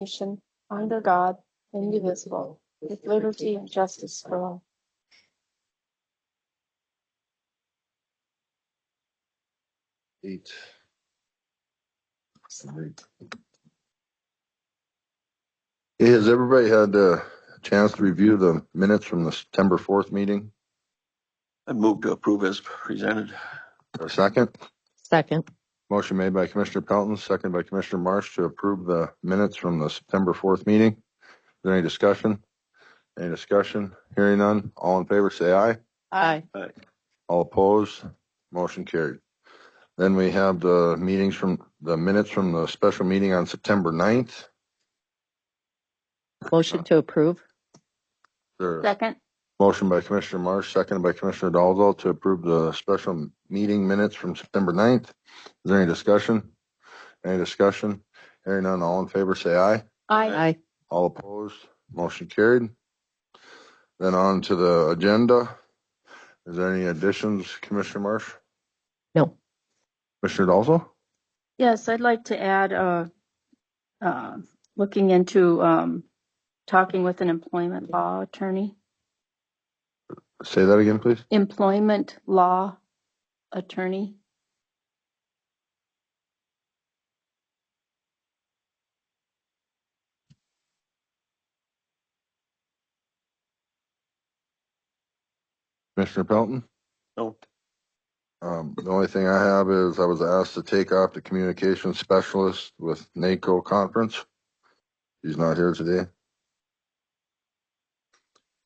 nation, under God, indivisible, with liberty and justice for all. Eight. Hey, has everybody had a chance to review the minutes from the September 4th meeting? I move to approve as presented. A second? Second. Motion made by Commissioner Pelton, second by Commissioner Marsh to approve the minutes from the September 4th meeting. Is there any discussion? Any discussion? Hearing none. All in favor, say aye. Aye. All opposed? Motion carried. Then we have the minutes from the special meeting on September 9th. Motion to approve. There, Second. motion by Commissioner Marsh, seconded by Commissioner Dalzell to approve the special meeting minutes from September 9th. Is there any discussion? Any discussion? Hearing none, all in favor say aye. Aye. All opposed? Motion carried. Then on to the agenda. Is there any additions, Commissioner Marsh? No. Commissioner Dalzell? Yes, I'd like to add, looking into, talking with an employment law attorney. Say that again, please. Employment law attorney. Commissioner Pelton? No. The only thing I have is I was asked to take off the communication specialist with NACO conference. He's not here today.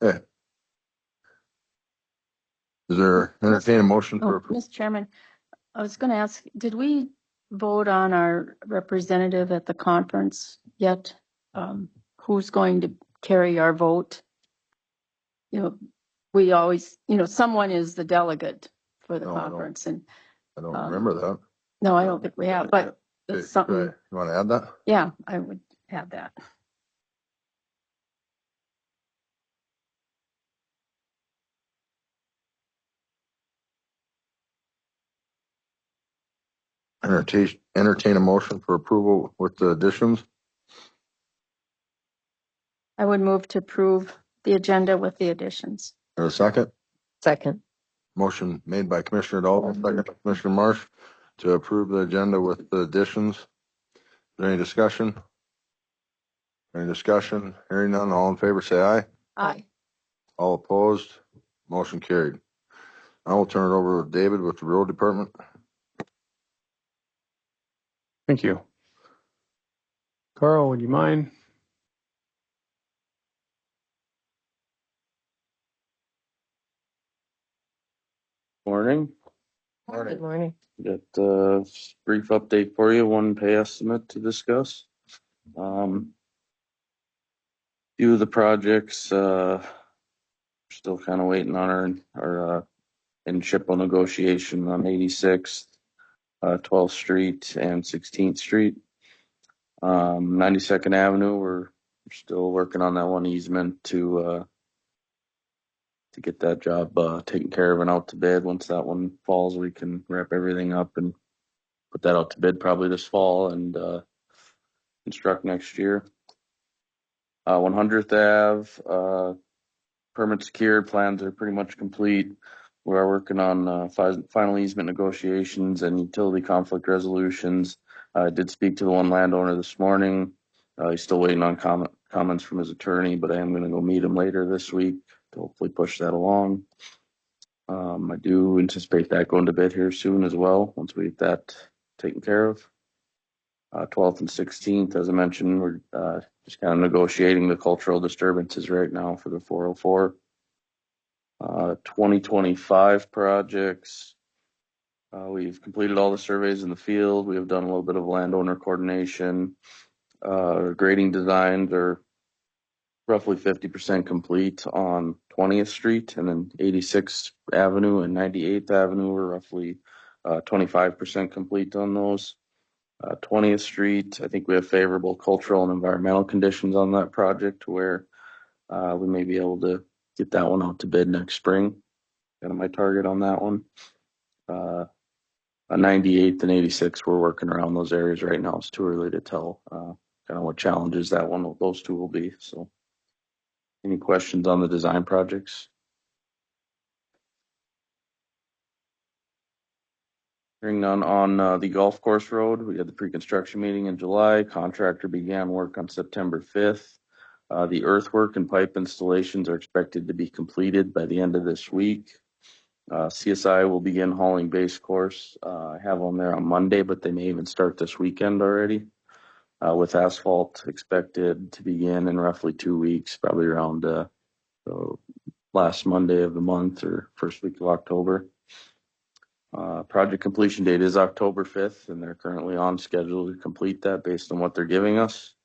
Hey. Is there entertain a motion for approval? Mr. Chairman, I was going to ask, did we vote on our representative at the conference yet? Who's going to carry our vote? You know, we always, someone is the delegate for the No, I don't. conference, and I don't remember that. no, I don't think we have, but Okay, it's something. right. You want to add that? Yeah, I would add that. Entertain a motion for approval with the additions. I would move to approve the agenda with the additions. Or a second? Second. Motion made by Commissioner Dalton, second by Commissioner Marsh to approve the agenda with the additions. Is there any discussion? Any discussion? Hearing none, all in favor say aye. Aye. All opposed? Motion carried. I will turn it over to David with the road department. Thank you. Carl, would you mind? Morning. Good morning. Got a brief update for you. One pay estimate to discuss. Few of the projects, still kind of waiting on our in SHPO negotiation on 86th, 12th Street and 16th Street. 92nd Avenue, we're still working on that one easement to get that job taken care of and out to bid. Once that one falls, we can wrap everything up and put that out to bid probably this fall and construct next year. 100th Ave, permit secured, plans are pretty much complete. We are working on final easement negotiations and utility conflict resolutions. I did speak to the one landowner this morning. He's still waiting on comments from his attorney, but I am going to go meet him later this week to hopefully push that along. I do anticipate that going to bid here soon as well, once we get that taken care of. 12th and 16th, as I mentioned, we're just kind of negotiating the cultural disturbances right now for the 404. 2025 projects. We've completed all the surveys in the field. We have done a little bit of landowner coordination. Grading designs are roughly 50% complete on 20th Street, and then 86th Avenue and 98th Avenue are roughly 25% complete on those. 20th Street, I think we have favorable cultural and environmental conditions on that project where we may be able to get that one out to bid next spring. Kind of my target on that one. 98th and 86th, we're working around those areas right now. It's too early to tell kind of what challenges those two will be. So any questions on the design projects? Hearing none on the golf course road. We had the pre-construction meeting in July. Contractor began work on September 5th. The earthwork and pipe installations are expected to be completed by the end of this week. CSI will begin hauling base course. I have them there on Monday, but they may even start this weekend already. With asphalt expected to begin in roughly 2 weeks, probably around the last Monday of the month or first week of October. Project completion date is October 5th, and they're currently on schedule to complete that based on what they're giving us.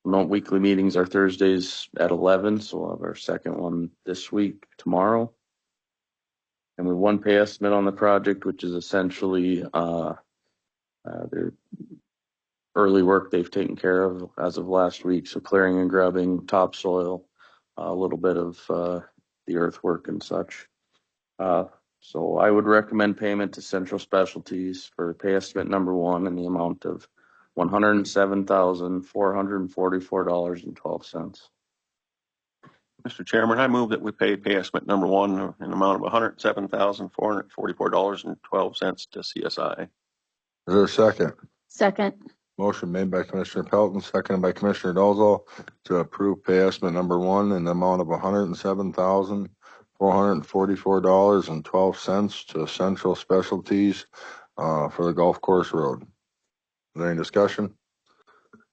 Weekly meetings are Thursdays at 11, so we'll have our second one this week, tomorrow. And we have one pay estimate on the project, which is essentially their early work they've taken care of as of last week. So clearing and grubbing, topsoil, a little bit of the earthwork and such. So I would recommend payment to Central Specialties for pay estimate number 1 in the amount of $107,444.12. Mr. Chairman, I move that we pay estimate number 1 in an amount of $107,444.12 to CSI. Is there a second? Second. Motion made by Commissioner Pelton, seconded by Commissioner Dolzall to approve pay estimate number 1 in the amount of $107,444.12 to Central Specialties for the golf course road. Is there any discussion?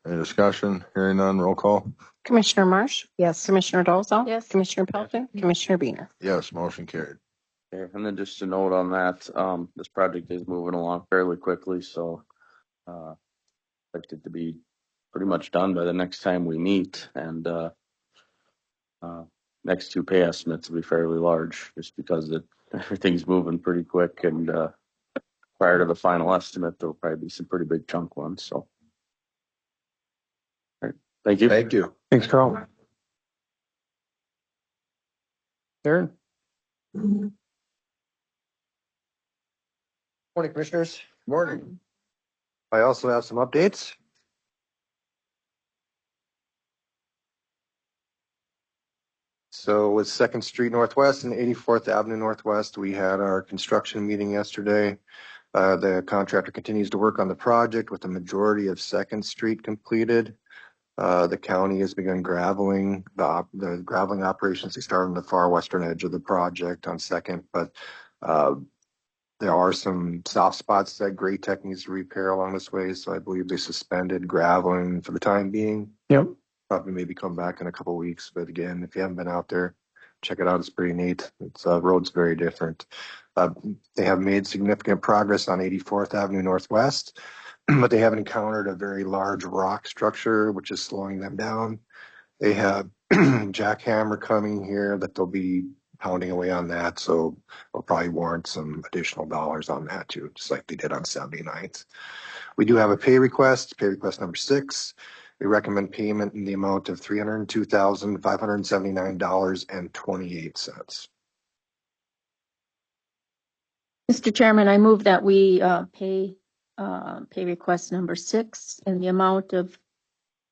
Any discussion? Hearing none, roll call. Commissioner Marsh? Yes. Commissioner Dolzall? Yes. Commissioner Pelton? Commissioner Biener? Yes, motion carried. Okay, and then just a note on that, this project is moving along fairly quickly, so expect it to be pretty much done by the next time we meet, and next 2 pay estimates will be fairly large, just because everything's moving pretty quick, and prior to the final estimate, there'll probably be some pretty big chunk ones. So, all right, thank you. Thank you. Thanks, Carl. Aaron? Morning, Commissioners. Morning. I also have some updates. So with 2nd Street Northwest and 84th Avenue Northwest, we had our construction meeting yesterday. The contractor continues to work on the project with the majority of 2nd Street completed. The county has begun graveling. The graveling operations, they started on the far western edge of the project on 2nd, but there are some soft spots that Great Tech needs to repair along this way, so I believe they suspended graveling for the time being. Yep. Probably maybe come back in a couple of weeks, but again, if you haven't been out there, check it out. It's pretty neat. It's road's very different. They have made significant progress on 84th Avenue Northwest, but they haven't encountered a very large rock structure, which is slowing them down. They have jackhammer coming here that they'll be pounding away on that, so we'll probably warrant some additional dollars on that too, just like they did on 79th. We do have a pay request number 6. We recommend payment in the amount of $302,579.28. Mr. Chairman, I move that we pay request number 6 in the amount of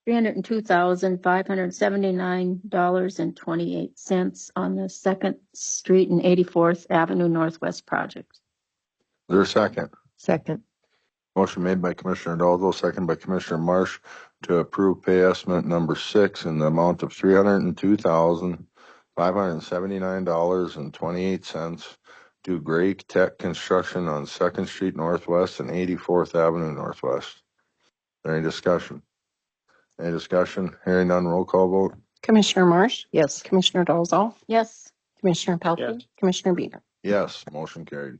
$302,579.28 on the 2nd Street and 84th Avenue Northwest project. Is there a second? Second. Motion made by Commissioner Dolzall, second by Commissioner Marsh to approve pay estimate number 6 in the amount of $302,579.28 to Great Tech Construction on 2nd Street Northwest and 84th Avenue Northwest. Is there any discussion? Any discussion? Hearing none, roll call vote. Commissioner Marsh? Yes. Commissioner Dolzall? Yes. Commissioner Pelton? Yes. Commissioner Biener? Yes, motion carried.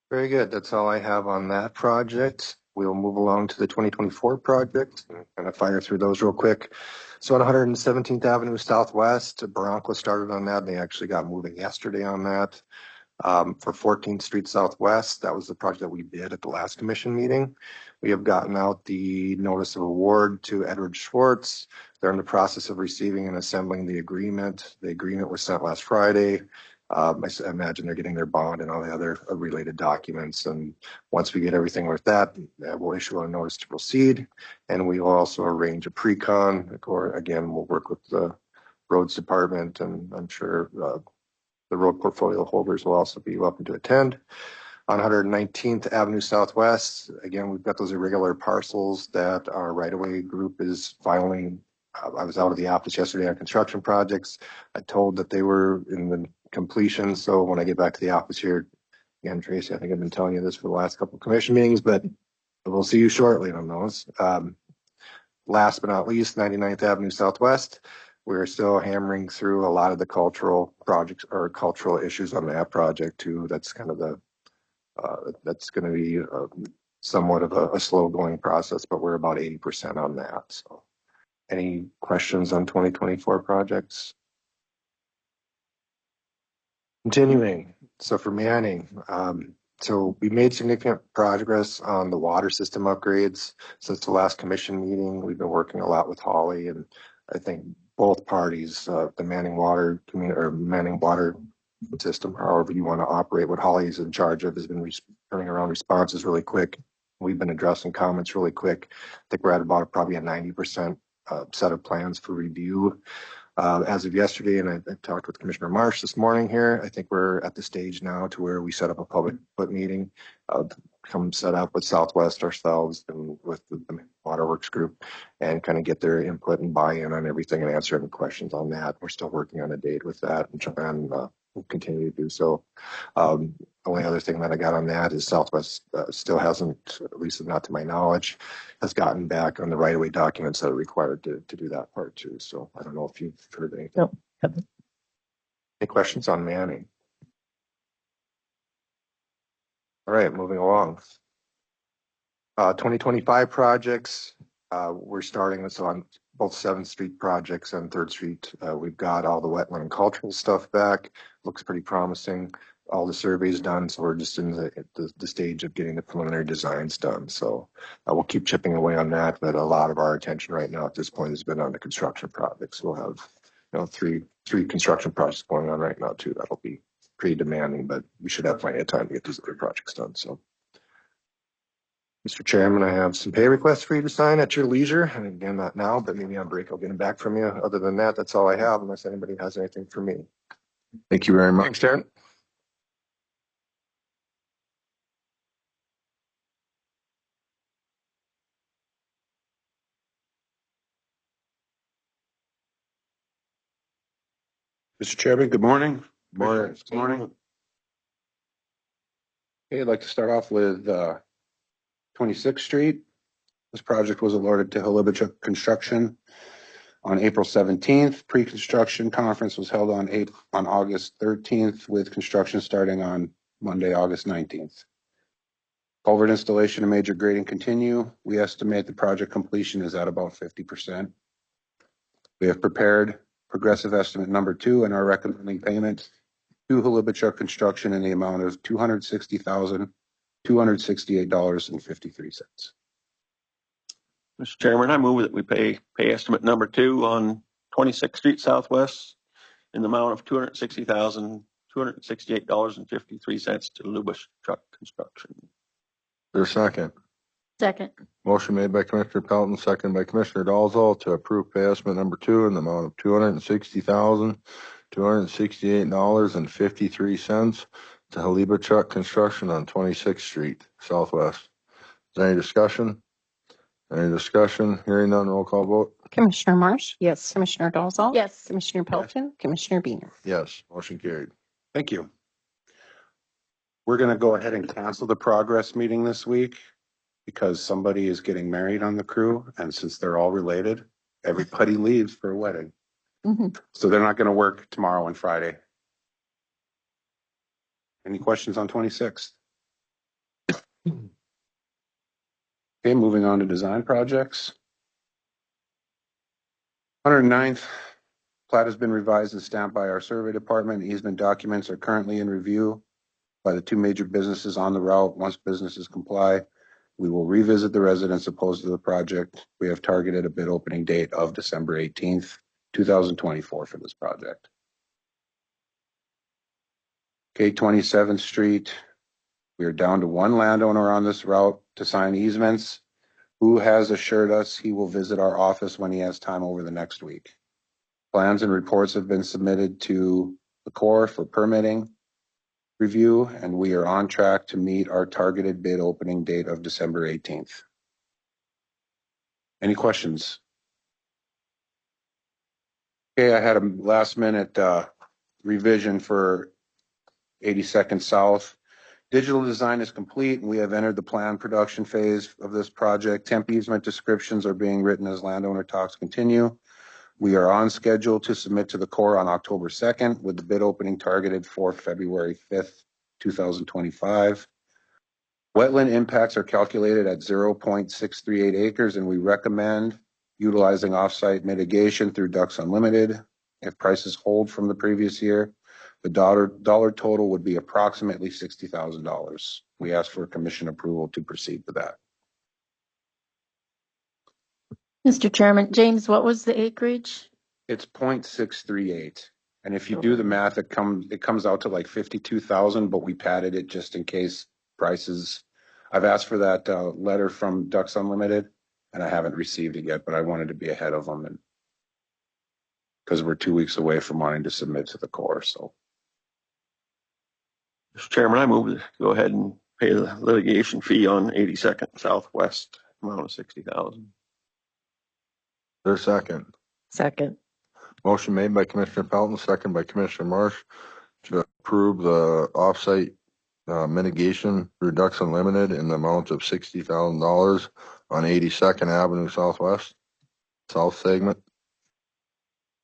Very good. That's all I have on that project. We'll move along to the 2024 project. I'm going to fire through those real quick. So on 117th Avenue Southwest, Bronco started on that. They actually got moving yesterday on that. For 14th Street Southwest, that was the project that we did at the last commission meeting. We have gotten out the notice of award to Edward Schwartz. They're in the process of receiving and assembling the agreement. The agreement was sent last Friday. I imagine they're getting their bond and all the other related documents. And once we get everything with that, we'll issue a notice to proceed. And we will also arrange a pre-con. Or again, we'll work with the roads department, and I'm sure the road portfolio holders will also be welcome to attend. On 119th Avenue Southwest, again, we've got those irregular parcels that our right-of-way group is filing. I was out of the office yesterday on construction projects. I told that they were in the completion. So when I get back to the office here, again, Tracy, I think I've been telling you this for the last couple of commission meetings, but we'll see you shortly on those. Last but not least, 99th Avenue Southwest. We're still hammering through a lot of the cultural projects or cultural issues on that project too. That's kind of that's going to be somewhat of a slow going process, but we're about 80% on that. So any questions on 2024 projects? Continuing. So for Manning, so we made significant progress on the water system upgrades since the last commission meeting. We've been working a lot with Holly, and I think both parties, the Manning Water community or Manning Water system, however you want to operate, what Holly is in charge of, has been turning around responses really quick. We've been addressing comments really quick. I think we're at about probably a 90% set of plans for review. As of yesterday, and I talked with Commissioner Marsh this morning here, I think we're at the stage now to where we set up a public input meeting, come set up with Southwest ourselves and with the Waterworks group and kind of get their input and buy-in on everything and answer any questions on that. We're still working on a date with that and we'll continue to do so. Only other thing that I got on that is Southwest still hasn't, at least not to my knowledge, has gotten back on the right-of-way documents that are required to do that part too. So I don't know if you've heard anything. No, haven't. Any questions on Manning? All right, moving along. 2025 projects. We're starting this on both 7th Street projects and 3rd Street. We've got all the wetland and cultural stuff back. Looks pretty promising. All the surveys done, so we're just in the stage of getting the preliminary designs done. So we'll keep chipping away on that, but a lot of our attention right now at this point has been on the construction projects. We'll have three construction projects going on right now too. That'll be pretty demanding, but we should have plenty of time to get these other projects done. So, Mr. Chairman, I have some pay requests for you to sign at your leisure. And again, not now, but maybe on break I'll get them back from you. Other than that, that's all I have, unless anybody has anything for me. Thank you very much. Thanks, Darren. Mr. Chairman, good morning. Morning. Good morning. Okay, I'd like to start off with 26th Street. This project was awarded to Halibichuk Construction on April 17th. Pre-construction conference was held on August 13th, with construction starting on Monday, August 19th. Culvert installation and major grading continue. We estimate the project completion is at about 50%. We have prepared progressive estimate number 2 and are recommending payment to Halibichuk Construction in the amount of $260,268.53. Mr. Chairman, I move that we pay estimate number 2 on 26th Street Southwest in the amount of $260,268.53 to Lubbock Truck Construction. There's a second. Second. Motion made by Commissioner Pelton, second by Commissioner Dalzell to approve pay estimate number 2 in the amount of $260,268.53 to Halibichuk Construction on 26th Street Southwest. Is there any discussion? Any discussion? Hearing none, roll call vote. Commissioner Marsh? Yes. Commissioner Dalzell? Yes. Commissioner Pelton? Commissioner Beener? Yes, motion carried. Thank you. We're going to go ahead and cancel the progress meeting this week because somebody is getting married on the crew. And since they're all related, everybody leaves for a wedding. Mm-hmm. So they're not going to work tomorrow and Friday. Any questions on 26th? Okay, moving on to design projects. 109th, plat has been revised and stamped by our survey department. Easement documents are currently in review by the 2 major businesses on the route. Once businesses comply, we will revisit the residents opposed to the project. We have targeted a bid opening date of December 18th, 2024 for this project. Okay, 27th Street. We are down to one landowner on this route to sign easements, who has assured us he will visit our office when he has time over the next week. Plans and reports have been submitted to the Corps for permitting review, and we are on track to meet our targeted bid opening date of December 18th. Any questions? Okay, I had a last minute revision for 82nd South. Digital design is complete, and we have entered the plan production phase of this project. Temp easement descriptions are being written as landowner talks continue. We are on schedule to submit to the Corps on October 2nd, with the bid opening targeted for February 5th, 2025. Wetland impacts are calculated at 0.638 acres, and we recommend utilizing offsite mitigation through Ducks Unlimited. If prices hold from the previous year, the dollar total would be approximately $60,000. We ask for commission approval to proceed with that. Mr. Chairman, James, what was the acreage? It's 0.638. And if you do the math, it comes out to like 52,000, but we padded it just in case prices. I've asked for that letter from Ducks Unlimited, and I haven't received it yet, but I wanted to be ahead of them, and because we're 2 weeks away from wanting to submit to the Corps. So, Mr. Chairman, I move to go ahead and pay the litigation fee on 82nd Southwest, amount of $60,000. There's a second. Second. Motion made by Commissioner Pelton, second by Commissioner Marsh to approve the offsite mitigation reduction limited in the amount of $60,000 on 82nd Avenue Southwest, South segment. Is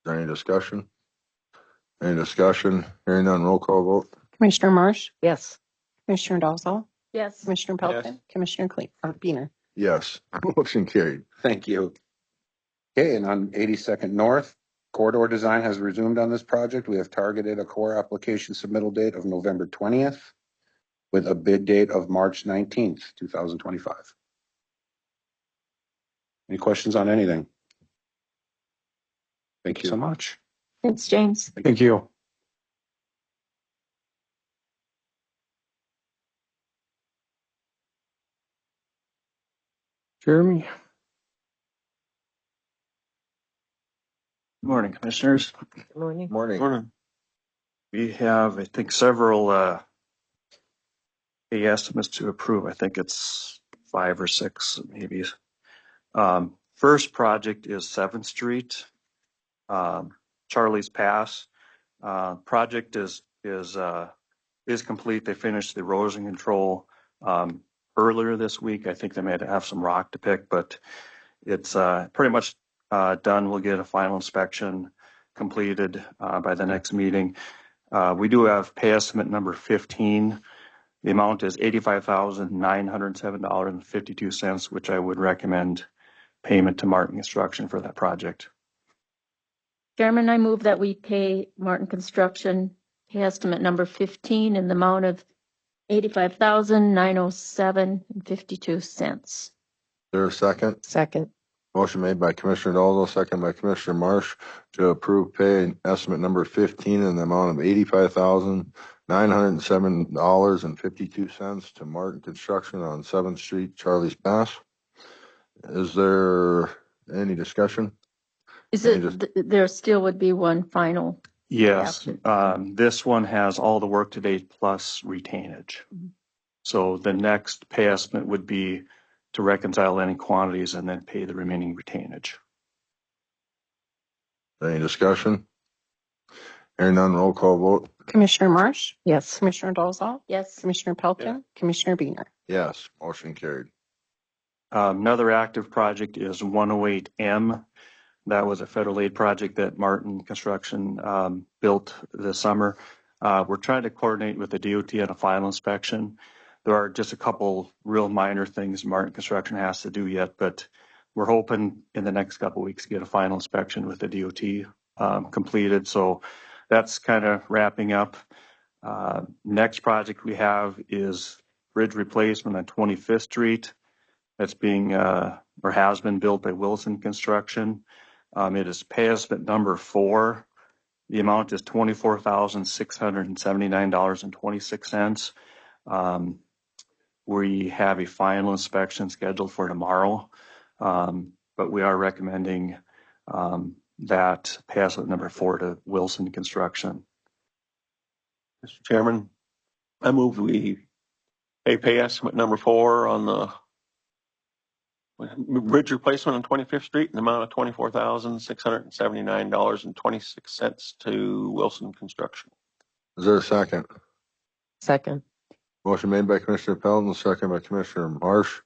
there any discussion? Any discussion? Hearing none, roll call vote. Commissioner Marsh, Yes. Commissioner Dalzell, Yes. Commissioner Pelton, Yes. Commissioner Beener. Yes, motion carried. thank you. Okay, and on 82nd North, corridor design has resumed on this project. We have targeted a core application submittal date of November 20th with a bid date of March 19th, 2025. Any questions on anything? Thank you so much. Thanks, James. Thank you. Jeremy. Good morning, Commissioners. Good morning. Morning. Morning. We have, I think, several pay estimates to approve. I think it's 5 or 6, maybe. First project is 7th Street, Charlie's Pass. Project is complete. They finished the erosion control earlier this week. I think they may have some rock to pick, but it's pretty much done. We'll get a final inspection completed by the next meeting. We do have pay estimate number 15. The amount is $85,907.52, which I would recommend payment to Martin Construction for that project. Chairman, I move that we pay Martin Construction pay estimate number 15 in the amount of $85,907.52. There's a second. Second. Motion made by Commissioner Dalzell, second by Commissioner Marsh to approve pay estimate number 15 in the amount of $85,907.52 to Martin Construction on 7th Street, Charlie's Pass. Is there any discussion? Is it, there still would be one final? Yes, this one has all the work to date plus retainage. So the next pay estimate would be to reconcile any quantities and then pay the remaining retainage. Any discussion? Hearing none, roll call vote. Commissioner Marsh, Yes. Commissioner Dalzell, Yes. Commissioner Pelton, Commissioner Beener. Yes, motion carried. Another active project is 108M. That was a federal aid project that Martin Construction built this summer. We're trying to coordinate with the DOT on a final inspection. There are just a couple real minor things Martin Construction has to do yet, but we're hoping in the next couple of weeks to get a final inspection with the DOT completed. So that's kind of wrapping up. Next project we have is bridge replacement on 25th Street. That's being or has been built by Wilson Construction. It is pay estimate number 4 The amount is $24,679.26. We have a final inspection scheduled for tomorrow, but we are recommending that pay estimate number 4 to Wilson Construction. Mr. Chairman, I move we pay estimate number 4 on the bridge replacement on 25th Street in the amount of $24,679.26 to Wilson Construction. Is there a second? Second. Motion made by Commissioner Pelton, second by Commissioner Marsh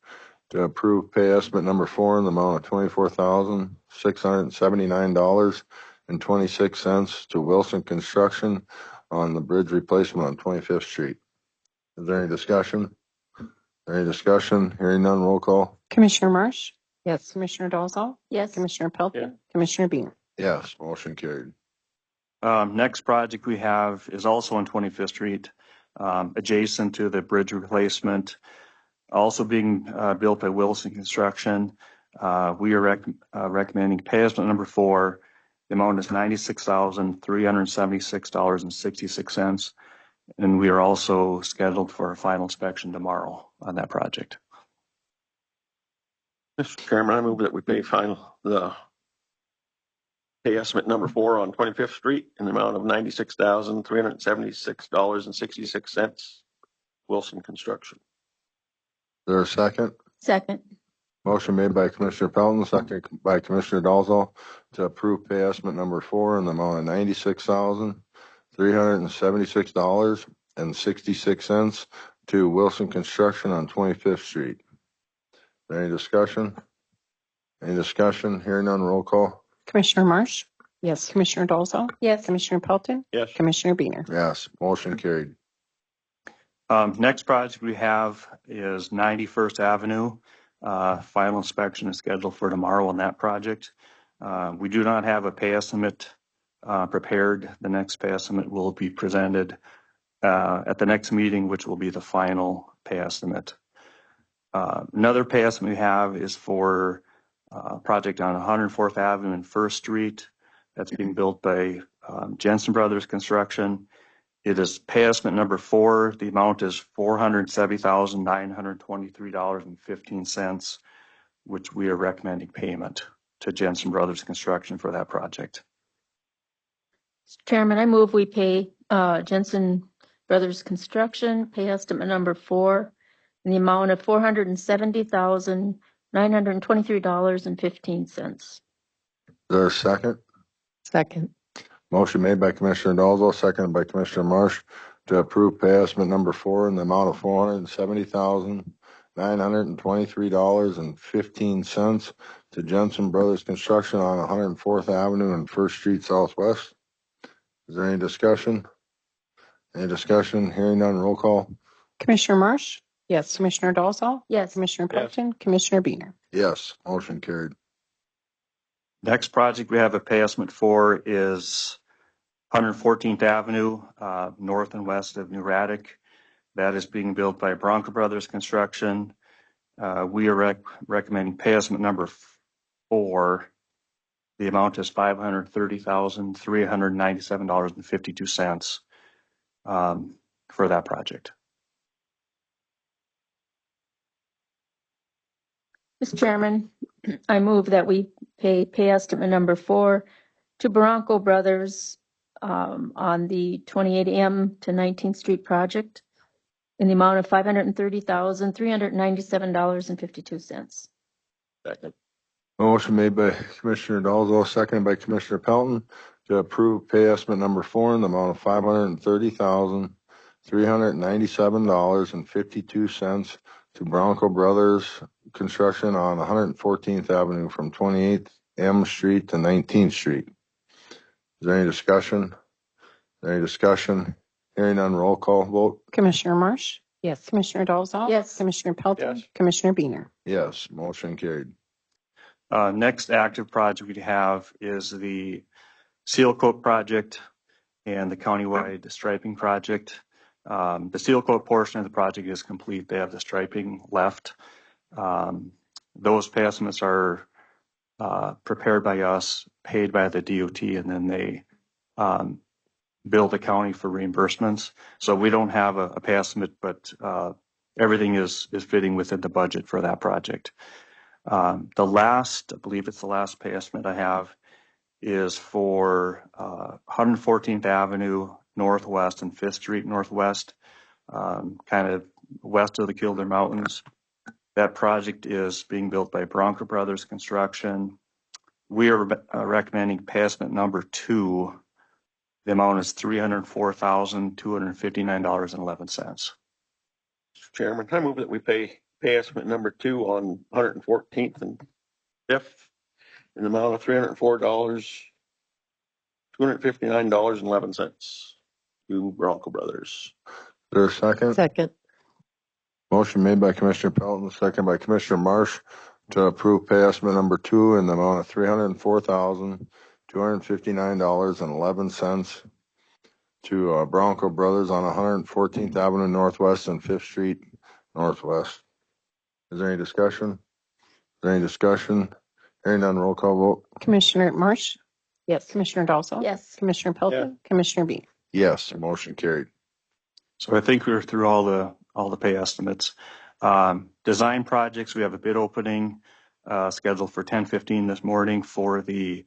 to approve pay estimate number 4 in the amount of $24,679.26 to Wilson Construction on the bridge replacement on 25th Street. Is there any discussion? Any discussion? Hearing none, roll call. Commissioner Marsh, Yes. Commissioner Dolzall, Yes. Commissioner Pelton, Yeah. Commissioner Biener. Yes, motion carried. Next project we have is also on 25th Street, adjacent to the bridge replacement, also being built by Wilson Construction. We are recommending pay estimate number 4. The amount is $96,376.66. And we are also scheduled for a final inspection tomorrow on that project. Mr. Chairman, I move that we pay the pay estimate number 4 on 25th Street in the amount of $96,376.66 Wilson Construction. Is there a second? Second. Motion Motion made by Commissioner Pelton, second by Commissioner Dolzall to approve pay estimate number 4 in the amount of $96,376.66 to Wilson Construction on 25th Street. Is there any discussion? Any discussion? Hearing none, roll call. Commissioner Marsh, Yes. Commissioner Dolzall, Yes. Commissioner Pelton, Yes. Commissioner Biener. Yes, motion carried. Next project we have is 91st Avenue. Final inspection is scheduled for tomorrow on that project. We do not have a pay estimate prepared. The next pay estimate will be presented at the next meeting, which will be the final pay estimate. Another pay estimate we have is for a project on 104th Avenue and 1st Street that's being built by Jensen Brothers Construction. It is pay estimate number 4. The amount is $470,923.15, which we are recommending payment to Jensen Brothers Construction for that project. Mr. Chairman, I move we pay Jensen Brothers Construction pay estimate number 4 in the amount of $470,923.15. Is there a second? Second. Motion made by Commissioner Dolzall, seconded by Commissioner Marsh to approve pay estimate number 4 in the amount of $470,923.15 to Jensen Brothers Construction on 104th Avenue and 1st Street Southwest. Is there any discussion? Any discussion? Hearing none, roll call. Commissioner Marsh, Yes. Commissioner Dolzall, Yes. Commissioner Yes. Pelton, Commissioner Biener. Yes, motion carried. Next project we have a pay estimate for is 114th Avenue, north and west of New Raddick. That is being built by Bronco Brothers Construction. We are recommending pay estimate number 4. The amount is $530,397.52 for that project. Mr. Chairman, I move that we pay estimate number 4 to Bronco Brothers on the 28M to 19th Street project in the amount of $530,397.52. Second. Motion made by Commissioner Dolzall, seconded by Commissioner Pelton to approve pay estimate number 4 in the amount of $530,397.52 to Bronco Brothers Construction on 114th Avenue from 28th M Street to 19th Street. Is there any discussion? Any discussion? Hearing none, roll call vote. Commissioner Marsh, Yes. Commissioner Dolzall, Yes. Commissioner Pelton, Yes. Commissioner Biener. Yes, motion carried. Next active project we have is the seal coat project and the countywide striping project. The seal coat portion of the project is complete. They have the striping left. Those pay estimates are prepared by us, paid by the DOT, and then they bill the county for reimbursements. So we don't have a pay estimate, but everything is fitting within the budget for that project. I believe it's the last pay estimate I have, is for 114th Avenue Northwest and 5th Street Northwest, kind of west of the Kildare Mountains. That project is being built by Bronco Brothers Construction. We are recommending pay estimate number 2. The amount is $304,259.11. Mr. Chairman, I move that we pay estimate number 2 on 114th and 5th in the amount of $259.11 to Bronco Brothers. Is there a second? Second. Motion made by Commissioner Pelton, second by Commissioner Marsh to approve pay estimate number 2 in the amount of $304,259.11 to Bronco Brothers on 114th Avenue Northwest and 5th Street Northwest. Is there any discussion? Hearing none, roll call vote. Commissioner Marsh, Yes. Commissioner Dalzell. Yes. Commissioner Pelton, Commissioner Bean. Yes, motion carried. So I think we're through all the pay estimates. Design projects, we have a bid opening scheduled for 10:15 this morning for the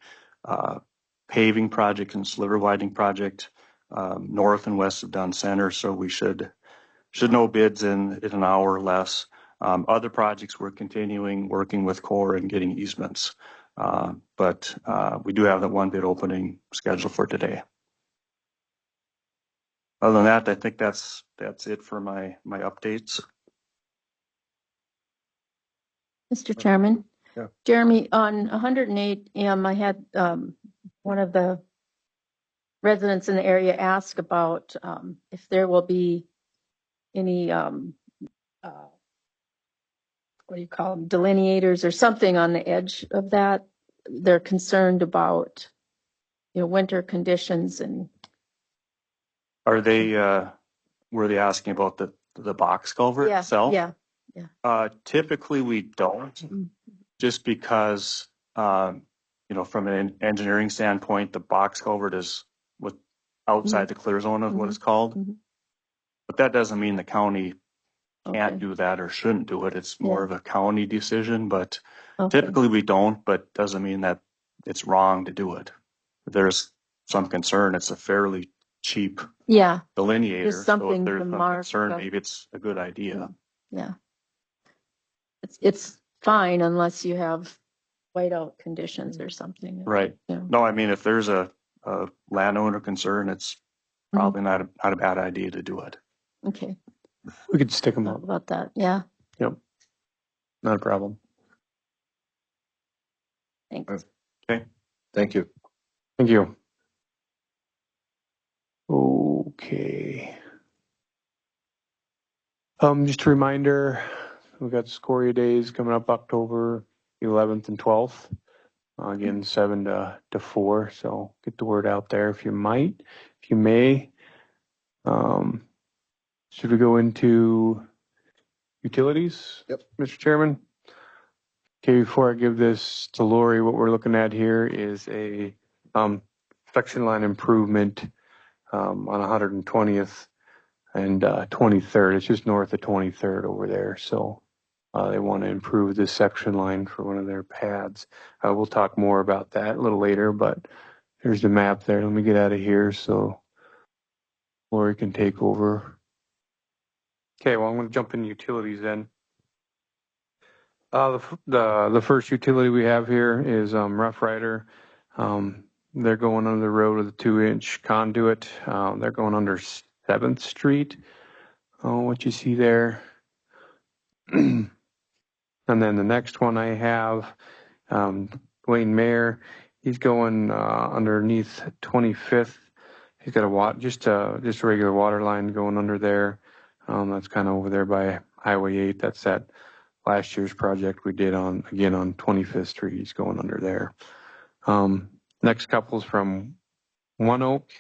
paving project and sliver widening project north and west of Dunn Center. So we should know bids in an hour or less. Other projects we're continuing working with Corps and getting easements. But we do have that one bid opening scheduled for today. Other than that, I think that's it for my updates. Mr. Chairman? Yeah. Jeremy, on 108M, I had one of the residents in the area ask about if there will be any, what do you call them, delineators or something on the edge of that. They're concerned about, winter conditions and. Are they were they asking about the box culvert itself? Yeah. Typically we don't, just because from an engineering standpoint, the box culvert is outside the clear zone of what it's called. Mhm. But that doesn't mean the county can't Okay. do that or shouldn't do it. It's more of a county decision, but Okay. typically we don't, but doesn't mean that it's wrong to do it. If there's some concern, it's a fairly cheap Yeah. delineator. Just something so if there's to some mark concern, up. maybe it's a good idea. Yeah. It's fine unless you have whiteout conditions or something. Right. Yeah. No, I mean, if there's a landowner concern, it's probably not a bad idea to do it. Okay. We could stick them Thought up. about that. Yeah. Yep. Not a problem. Thanks. Thank you. Thank you. Okay. Just a reminder, we've got Scoria Days coming up October 11th and 12th. Again, 7 to 4. So get the word out there if you may. Should we go into utilities? Yep. Mr. Chairman? Okay, before I give this to Lori, what we're looking at here is a section line improvement on 120th and 23rd. It's just north of 23rd over there. So they want to improve this section line for one of their pads. We'll talk more about that a little later, but here's the map there. Let me get out of here so Lori can take over. Okay, well, I'm going to jump into utilities then. The first utility we have here is Rough Rider. They're going under the road with a 2-inch conduit. They're going under 7th Street. What you see there. And then the next one I have, Wayne Mayer. He's going underneath 25th. He's got just a regular water line going under there. That's kind of over there by Highway 8. That's that last year's project we did on 25th Street. He's going under there. Next couple's from One Oak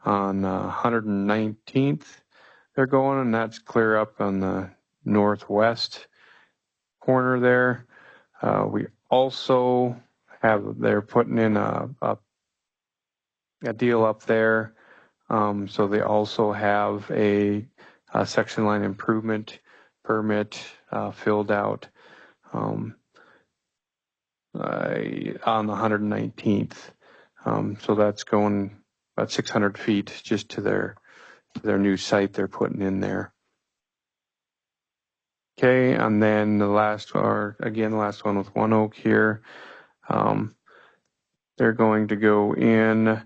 on 119th. They're going, and that's clear up on the northwest corner there. We also they're putting in a deal up there. So they also have a section line improvement permit filled out on the 119th. So that's going about 600 feet just to their new site they're putting in there. Okay, and then the last one with One Oak here. They're going to go in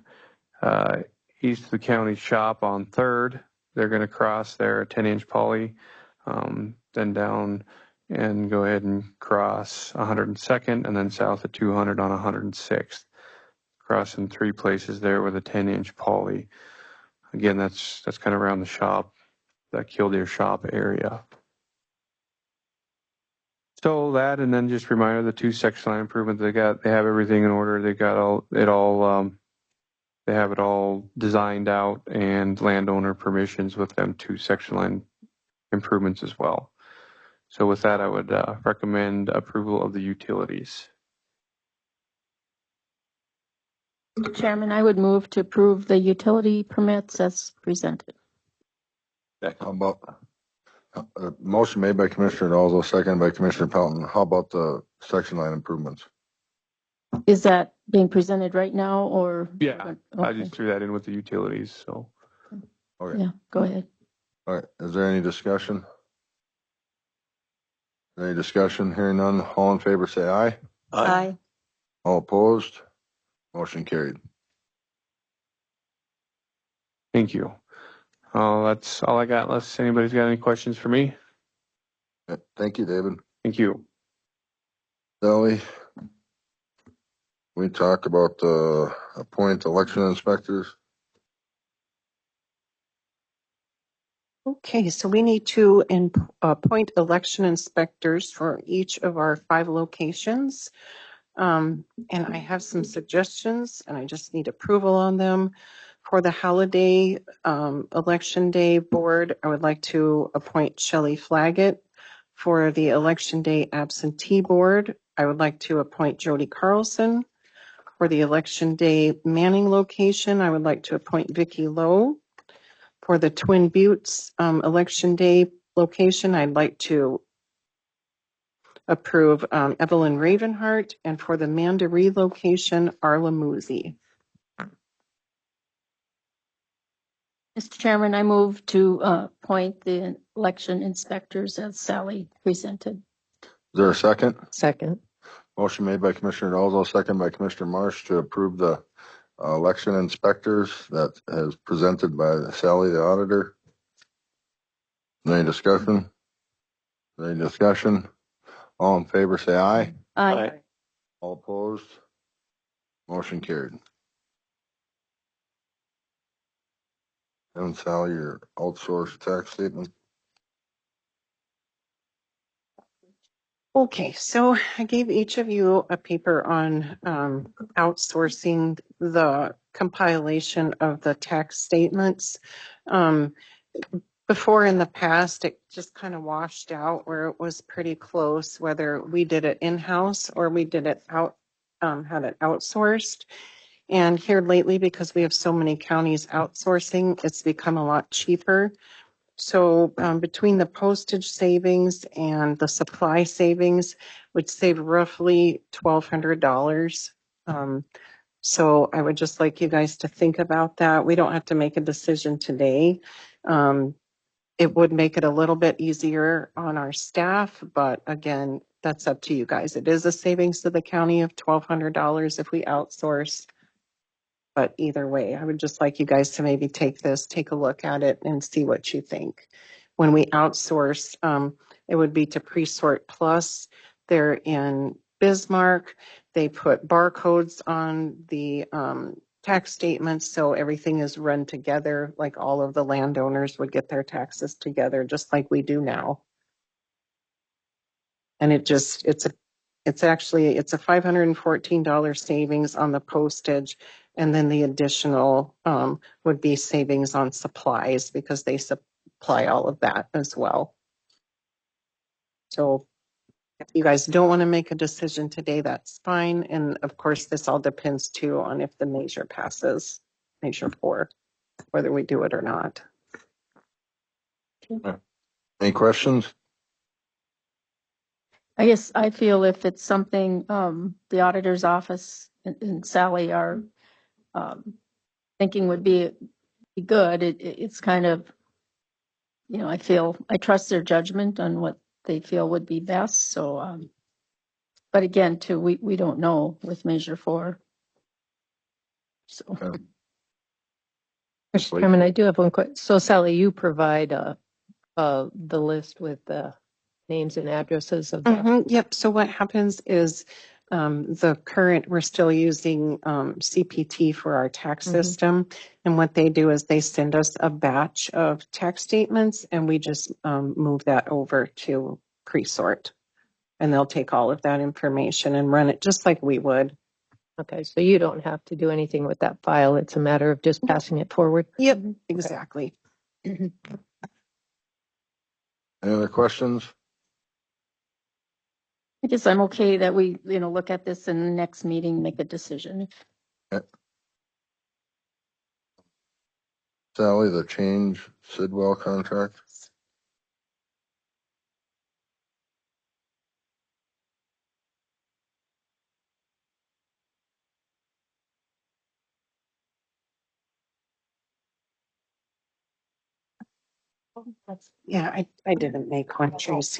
east of the county shop on 3rd. They're going to cross there at 10-inch poly, then down and go ahead and cross 102nd, and then south of 200 on 106th. Crossing 3 places there with a 10-inch poly. Again, that's kind of around the shop, that Killdeer shop area. So that, and then just reminder, the 2 section line improvements they have everything in order. They got they have it all designed out and landowner permissions with them 2 section line improvements as well. So with that, I would recommend approval of the utilities. Mr. Chairman, I would move to approve the utility permits as presented. How about, motion made by Commissioner Alzo, second by Commissioner Pelton. How about the section line improvements? Is that being presented right now or? Yeah, I Okay. just threw that in with the utilities. So Okay. Yeah, go ahead. All right. Is there any discussion? Any discussion? Hearing none. All in favor, say aye. Aye. All opposed? Motion carried. thank you. That's all I got. Unless anybody's got any questions for me. Thank you, David. Thank you. Sally, we talk about appoint election inspectors. Okay, so we need to appoint election inspectors for each of our 5 locations. And I have some suggestions and I just need approval on them. For the holiday election day board, I would like to appoint Shelley Flaggett. For the election day absentee board, I would like to appoint Jody Carlson. For the election day Manning location, I would like to appoint Vicki Lowe. For the Twin Buttes election day location, I'd like to approve Evelyn Ravenhart, and for the Mandaree location, Arla Muzi. Mr. Chairman, I move to appoint the election inspectors as Sally presented. Is there a second? Second. Motion made by Commissioner Alzo, second by Commissioner Marsh to approve the election inspectors that is presented by Sally, the auditor. Any discussion? Any discussion? All in favor, say aye. Aye. All opposed? Motion carried. And Sally, your outsourced tax statement. Okay, so I gave each of you a paper on outsourcing the compilation of the tax statements. Before in the past, it just kind of washed out where it was pretty close, whether we did it in-house or we did it had it outsourced. And here lately, because we have so many counties outsourcing, it's become a lot cheaper. So between the postage savings and the supply savings would save roughly $1,200. So I would just like you guys to think about that. We don't have to make a decision today. It would make it a little bit easier on our staff, but again, that's up to you guys. It is a savings to the county of $1,200 if we outsource. But either way, I would just like you guys to maybe take a look at it and see what you think. When we outsource, it would be to Presort Plus. They're in Bismarck. They put barcodes on the tax statements, so everything is run together, like all of the landowners would get their taxes together, just like we do now. And it's a $514 savings on the postage, and then the additional would be savings on supplies because they supply all of that as well. So if you guys don't want to make a decision today, that's fine. And of course, this all depends too on if the measure passes. Measure 4, whether we do it or not. Any questions? I guess I feel if it's something, the auditor's office and Sally are, thinking would be good, it's kind of, I trust their judgment on what they feel would be best, so, but again, too, we don't know with Measure 4. So, Okay. Mr. Chairman, I do have one question. So Sally, you provide the list with the names and addresses of the. Yep. So what happens is we're still using CPT for our tax system. And what they do is they send us a batch of tax statements and we just move that over to Presort. And they'll take all of that information and run it just like we would. Okay, so you don't have to do anything with that file. It's a matter of just passing it forward. Yep, exactly. Any other questions? I guess I'm okay that we, look at this in the next meeting, make a decision. Sally, the change Sidwell contract? Yeah, I didn't make one, Tracy.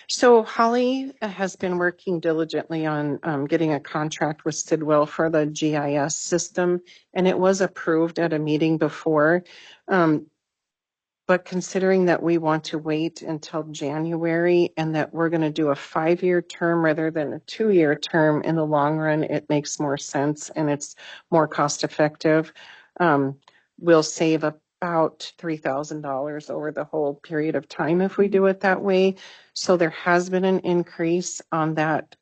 So Holly has been working diligently on getting a contract with Sidwell for the GIS system, and it was approved at a meeting before. But considering that we want to wait until January and that we're going to do a 5-year term rather than a 2-year term in the long run, it makes more sense and it's more cost effective. We'll save about $3,000 over the whole period of time if we do it that way. So there has been an increase on that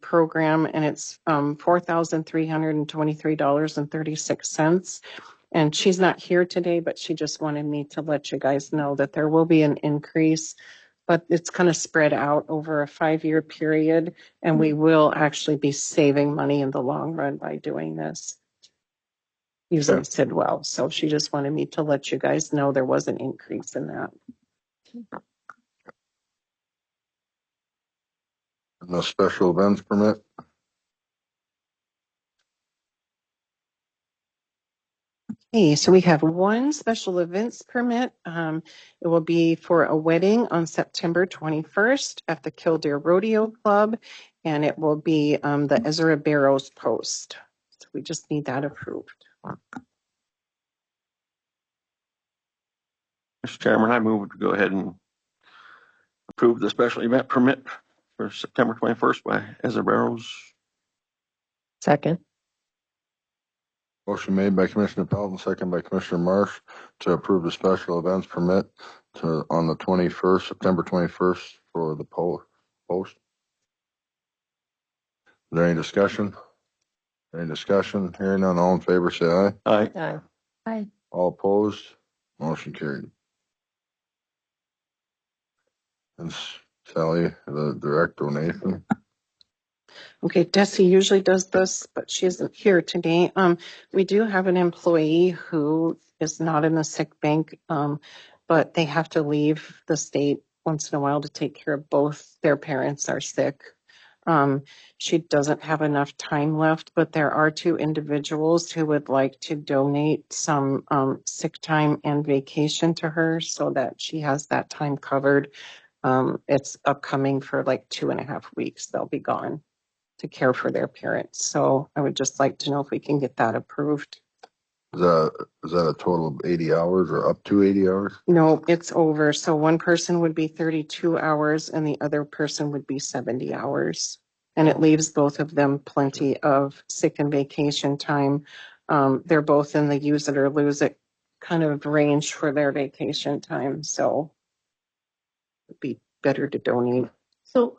program, and it's $4,323.36. And she's not here today, but she just wanted me to let you guys know that there will be an increase, but it's kind of spread out over a 5-year period. And we will actually be saving money in the long run by doing this using Sidwell. So she just wanted me to let you guys know there was an increase in that. And the special events permit? Okay, so we have one special events permit. It will be for a wedding on September 21st at the Killdeer Rodeo Club, and it will be the Ezra Barrows Post. So we just need that approved. Mr. Chairman, I move to go ahead and approve the special event permit for September 21st by Ezra Barrows. Second. Motion made by Commissioner Pelton, second by Commissioner Marsh to approve the special events permit on the 21st, September 21st for the post. Is there any discussion? Any discussion? Hearing none, all in favor, say aye. Aye. Aye. All opposed? Motion carried. And Sally, the direct donation. Okay, Desi usually does this, but she isn't here today. We do have an employee who is not in the sick bank, but they have to leave the state once in a while to take care of both their parents are sick. She doesn't have enough time left, but there are 2 individuals who would like to donate some sick time and vacation to her so that she has that time covered. It's upcoming for like 2.5 weeks. They'll be gone to care for their parents. So I would just like to know if we can get that approved. Is that a total of 80 hours or up to 80 hours? No, it's over. So one person would be 32 hours and the other person would be 70 hours. And it leaves both of them plenty of sick and vacation time. They're both in the use it or lose it kind of range for their vacation time. So it'd be better to donate. So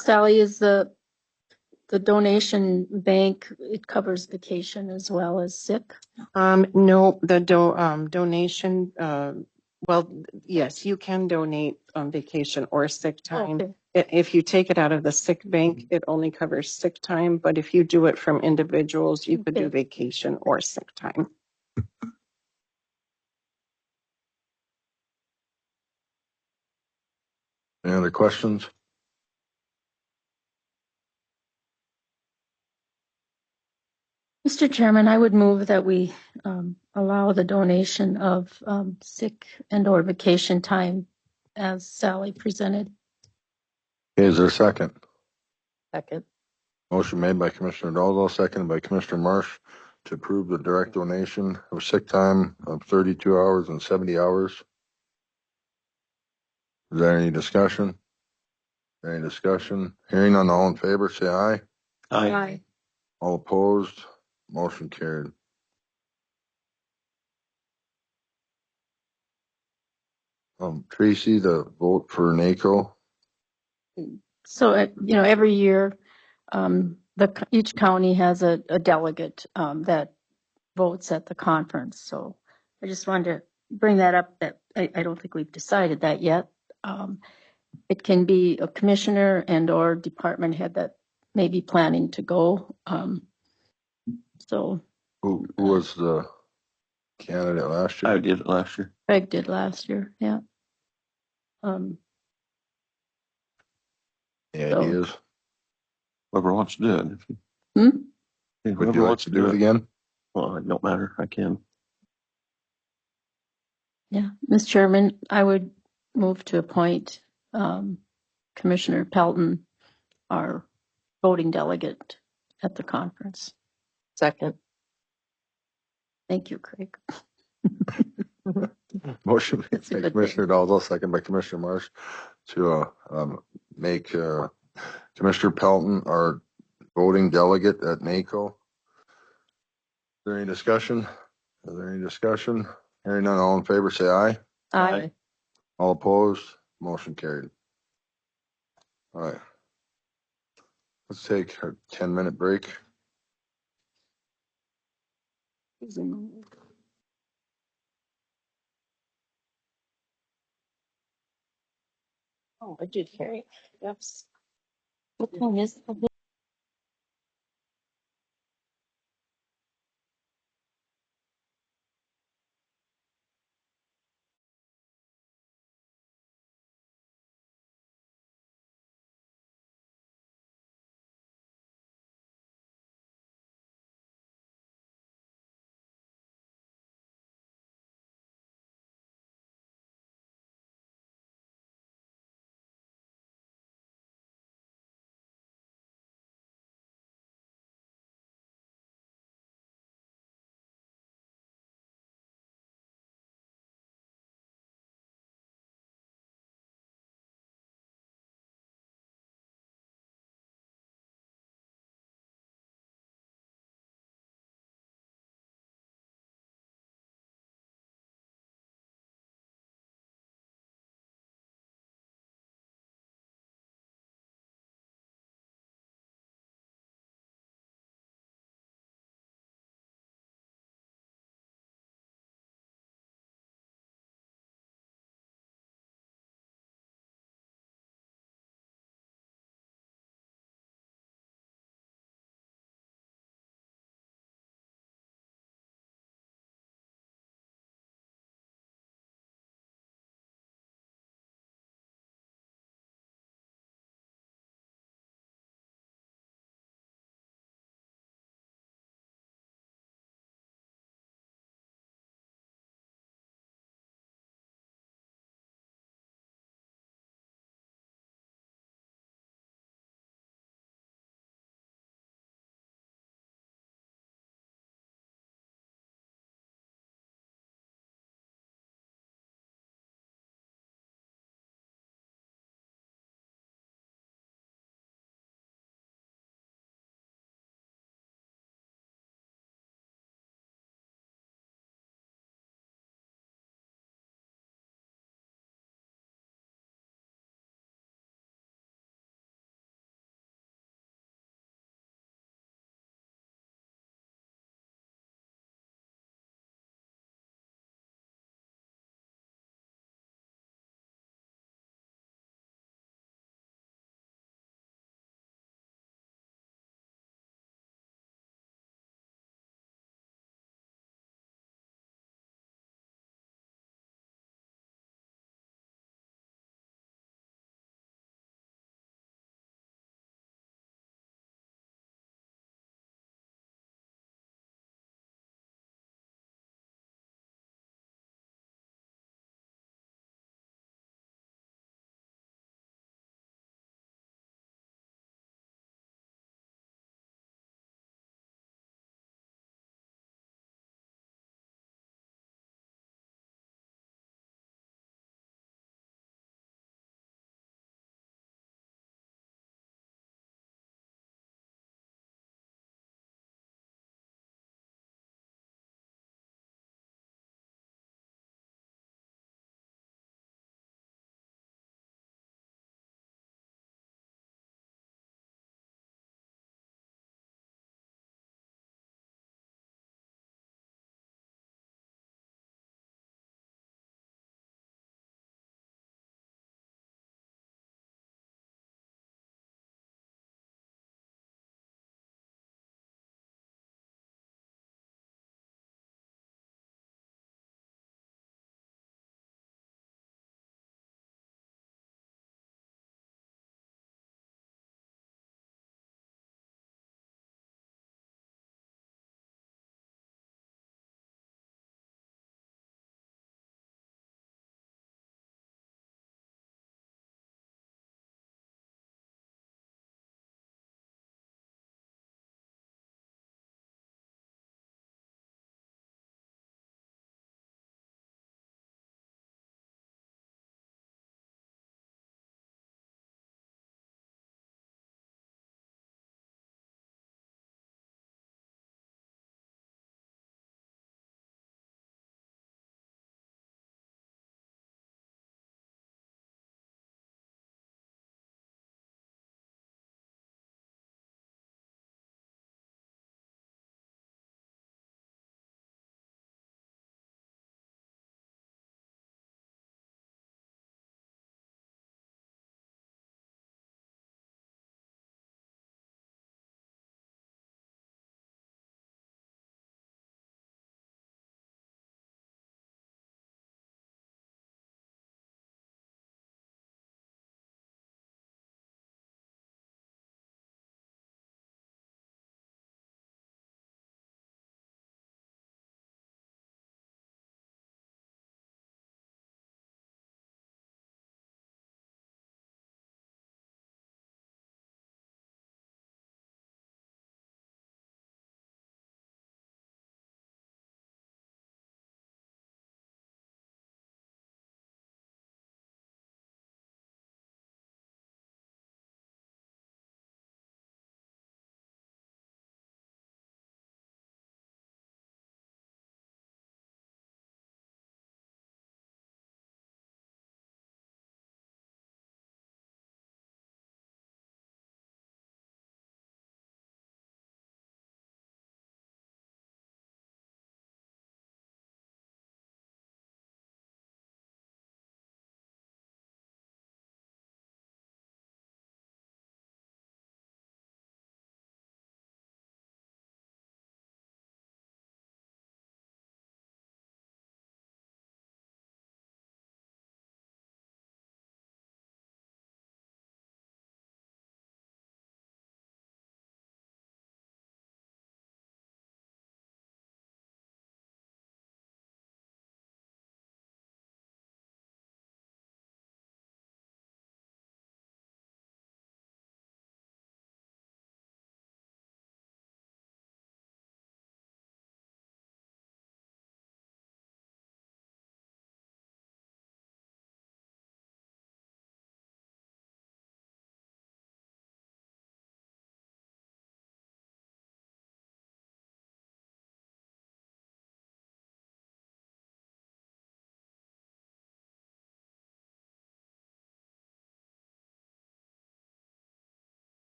Sally, is the donation bank, it covers vacation as well as sick? No, the donation Well, yes, you can donate vacation or sick time. Okay. If you take it out of the sick bank, it only covers sick time, but if you do it from individuals, you could do Okay. vacation or sick time. Any other questions? Mr. Chairman, I would move that we allow the donation of sick and or vacation time as Sally presented. Okay, is there a second? Second. Motion made by Commissioner Dalzell, seconded by Commissioner Marsh to approve the direct donation of sick time of 32 hours and 70 hours. Is there any discussion? Any discussion? Hearing none, all in favor, say aye. Aye. All opposed, motion carried. Tracy, the vote for NACO. So, every year, each county has a delegate that votes at the conference. So I just wanted to bring that up, that I don't think we've decided that yet. It can be a commissioner and or department head that may be planning to go. So Who was the candidate last year? I did it last year. Craig did last year, yeah. Um, Any So- ideas? Whoever wants to do it. hmm? Would Whoever you like wants to do it again? Well, it don't matter. I can. Yeah, Mr. Chairman, I would move to appoint Commissioner Pelton, our voting delegate at the conference. Second. Thank you, Craig. Motion made That's a by good Commissioner Dalzell, second by Commissioner Marsh to make Commissioner Pelton our voting delegate at NACO. Is there any discussion? Is there any discussion? Hearing none, all in favor, say aye. Aye. All opposed, motion carried. All right. Let's take a 10-minute break. Oh, I did hearing. Yes. What time is it?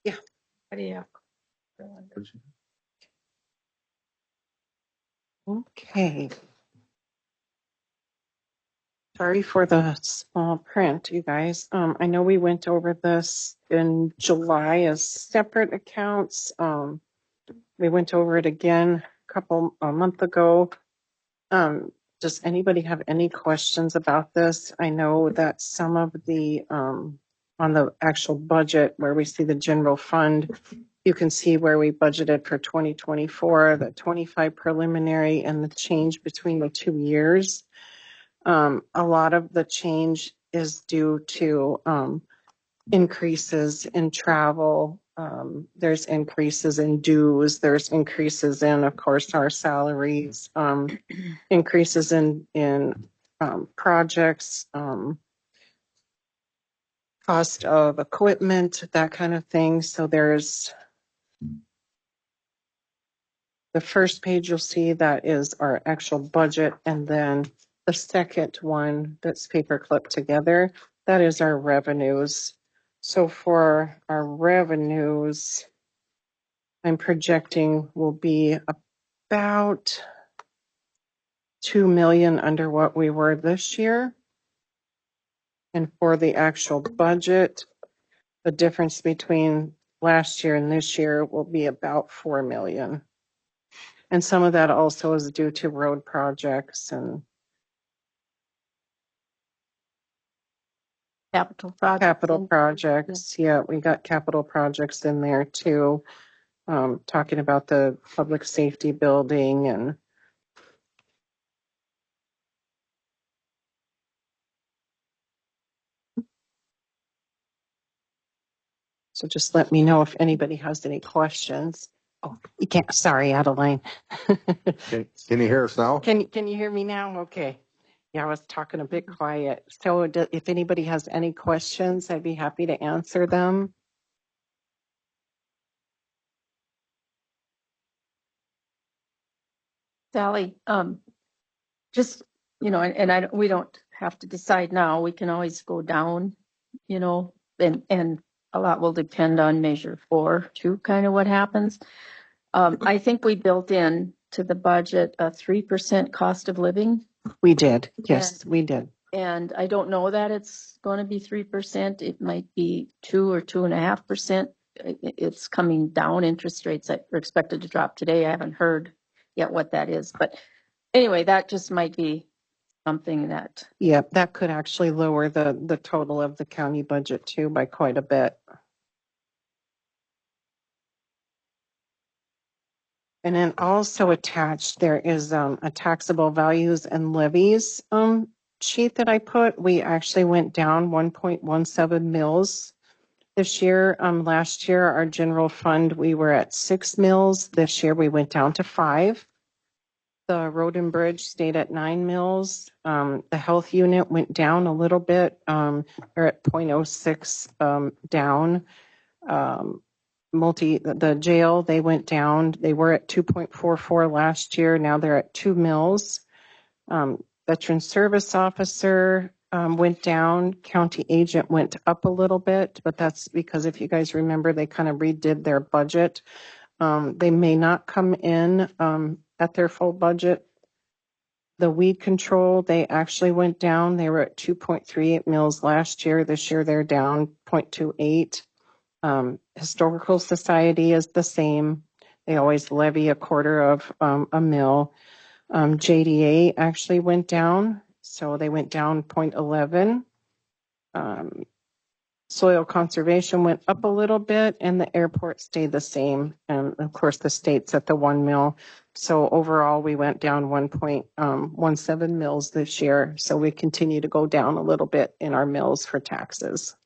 Yeah. What do you have? Okay. Sorry for the small print, you guys. I know we went over this in July as separate accounts. We went over it again a month ago. Does anybody have any questions about this? I know that some of the, on the actual budget where we see the general fund, you can see where we budgeted for 2024, the 25 preliminary and the change between the 2 years. A lot of the change is due to, increases in travel. There's increases in dues. There's increases in, of course, our salaries, increases in projects, cost of equipment, that kind of thing. So there's the first page you'll see that is our actual budget, and then the second one that's paper clipped together, that is our revenues. So for our revenues, I'm projecting will be about 2 million under what we were this year. And for the actual budget, the difference between last year and this year will be about 4 million. And some of that also is due to road projects and Capital projects. capital projects. Yeah, we got capital projects in there too. Talking about the public safety building and so just let me know if anybody has any questions. Oh, you can't, sorry, Adeline. Can you hear us now? Can you hear me now? Okay. Yeah, I was talking a bit quiet. So if anybody has any questions, I'd be happy to answer them. Sally, just, we don't have to decide now. We can always go down, and a lot will depend on measure 4 too, kind of what happens. I think we built in to the budget a 3% cost of living. We did. Yes, we did. And I don't know that it's going to be 3%. It might be 2 or 2.5%. It's coming down. Interest rates are expected to drop today. I haven't heard yet what that is, but anyway, that just might be something that. Yeah, that could actually lower the total of the county budget too by quite a bit. And then also attached, there is a taxable values and levies sheet that I put. We actually went down 1.17 mils this year. Last year, our general fund, we were at 6 mils. This year, we went down to 5. The road and bridge stayed at 9 mils. The health unit went down a little bit. They're at 0.06 down. The jail, they went down. They were at 2.44 last year. Now they're at 2 mils. Veteran service officer went down. County agent went up a little bit, but that's because if you guys remember, they kind of redid their budget. They may not come in at their full budget. The weed control, they actually went down. They were at 2.38 mils last year. This year they're down 0.28. Historical Society is the same. They always levy a quarter of a mil. JDA actually went down, so they went down 0.11. Soil conservation went up a little bit, and the airport stayed the same. And of course, the state's at the 1 mil. So overall, we went down 1.17 mils this year. So we continue to go down a little bit in our mills for taxes.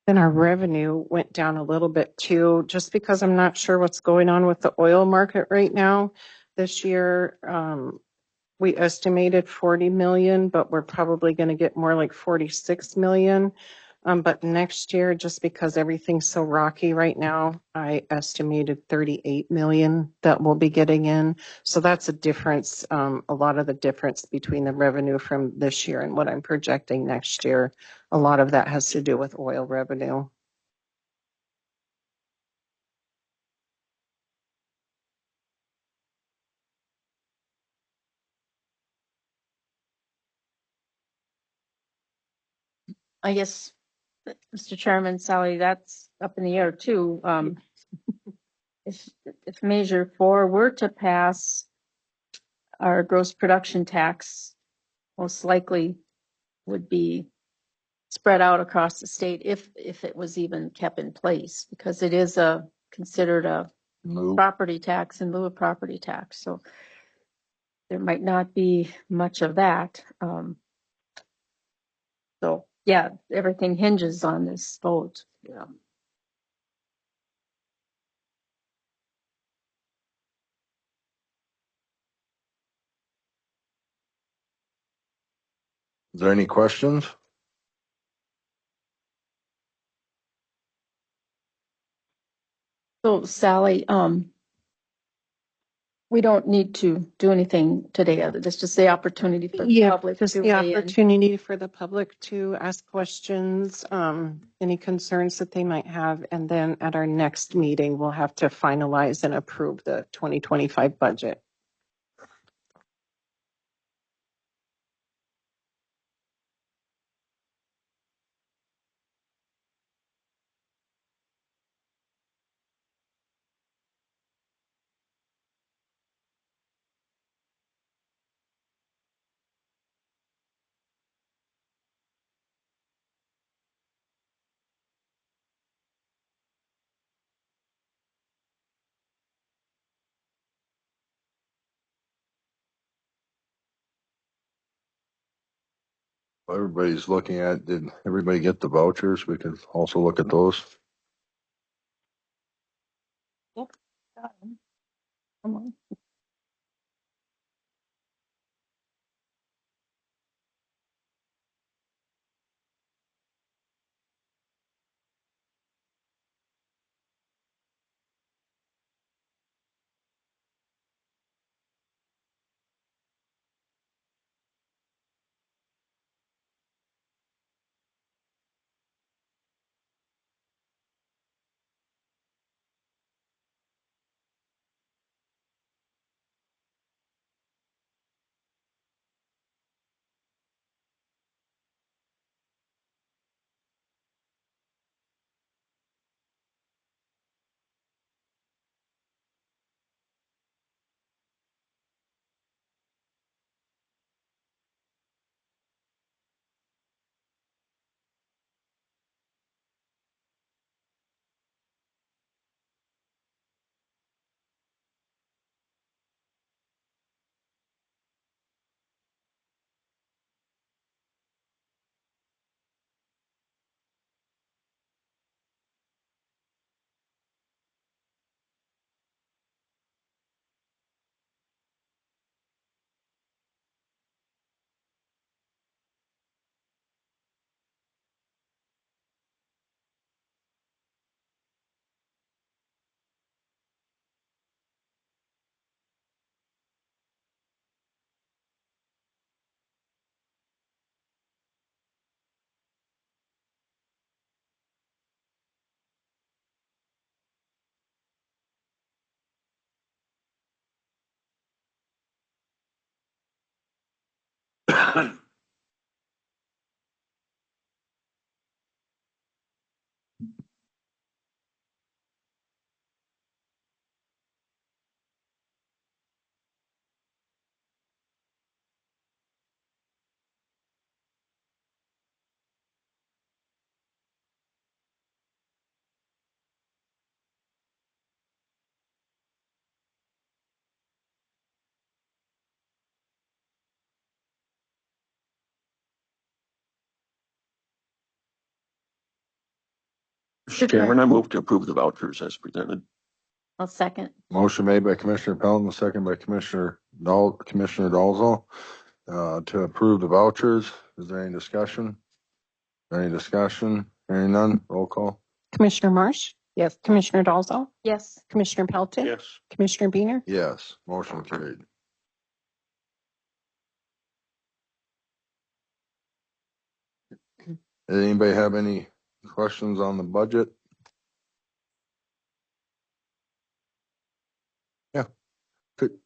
Then our revenue went down a little bit too, just because I'm not sure what's going on with the oil market right now. This year, we estimated 40 million, but we're probably going to get more like 46 million. But next year, just because everything's so rocky right now, I estimated 38 million that we'll be getting in. So that's a difference, a lot of the difference between the revenue from this year and what I'm projecting next year. A lot of that has to do with oil revenue. I guess, Mr. Chairman, Sally, that's up in the air too. If, if Measure 4 were to pass, our gross production tax most likely would be spread out across the state if it was even kept in place, because it is considered a Move. property tax in lieu of property tax. So there might not be much of that. So yeah, everything hinges on this vote. Yeah. Is there any questions? So Sally, we don't need to do anything today. This is just the opportunity for the Yeah, public just to the weigh in. opportunity for the public to ask questions, any concerns that they might have. And then at our next meeting, we'll have to finalize and approve the 2025 budget. Everybody's looking at, did everybody get the vouchers? We could also look at those. Yep. Got 'em. Come on. Mr. Chairman, I move to approve the vouchers as presented. I'll second. Motion made by Commissioner Pelton, second by Commissioner Dalzell, to approve the vouchers. Is there any discussion? Any discussion? Hearing none, roll call. Commissioner Marsh? Yes. Commissioner Dalzell? Yes. Commissioner Pelton? Yes. Commissioner Beener? Yes, motion carried. Does anybody have any questions on the budget? Yeah. Could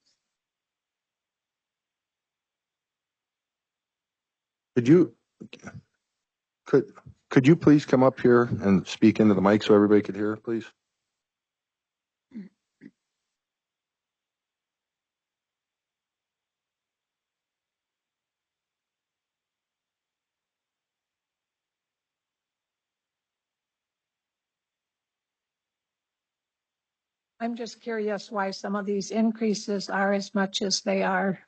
you please come up here and speak into the mic so everybody could hear, please? I'm just curious why some of these increases are as much as they are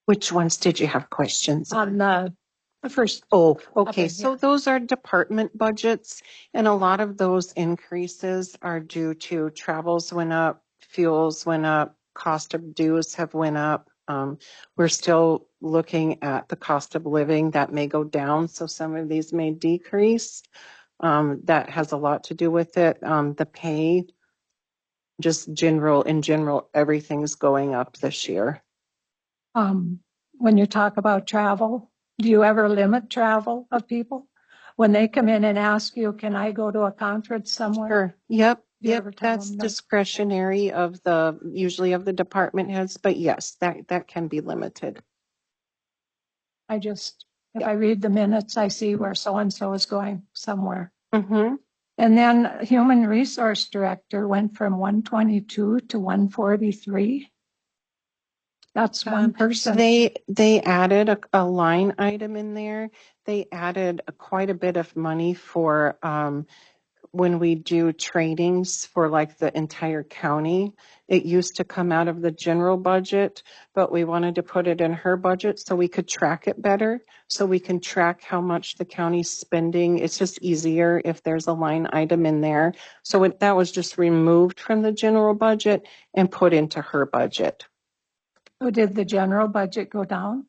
Which ones did you have questions on? on the first. Oh, okay. Okay, So yeah. those are department budgets, and a lot of those increases are due to travels went up, fuels went up, cost of dues have went up. We're still looking at the cost of living that may go down, so some of these may decrease. That has a lot to do with it. The pay, just in general, everything's going up this year. When you talk about travel, do you ever limit travel of people? When they come in and ask you, can I go to a conference somewhere? Sure. Yep. You Yep. ever tell That's them no? discretionary usually of the department heads, but yes, that can be limited. If Yeah. I read the minutes, I see where so-and-so is going somewhere. Mm-hmm. And then Human Resource Director went from 122 to 143. That's one person. They added a line item in there. They added quite a bit of money for when we do trainings for like the entire county. It used to come out of the general budget, but we wanted to put it in her budget so we could track it better, so we can track how much the county's spending. It's just easier if there's a line item in there. So that was just removed from the general budget and put into her budget. Oh, did the general budget go down?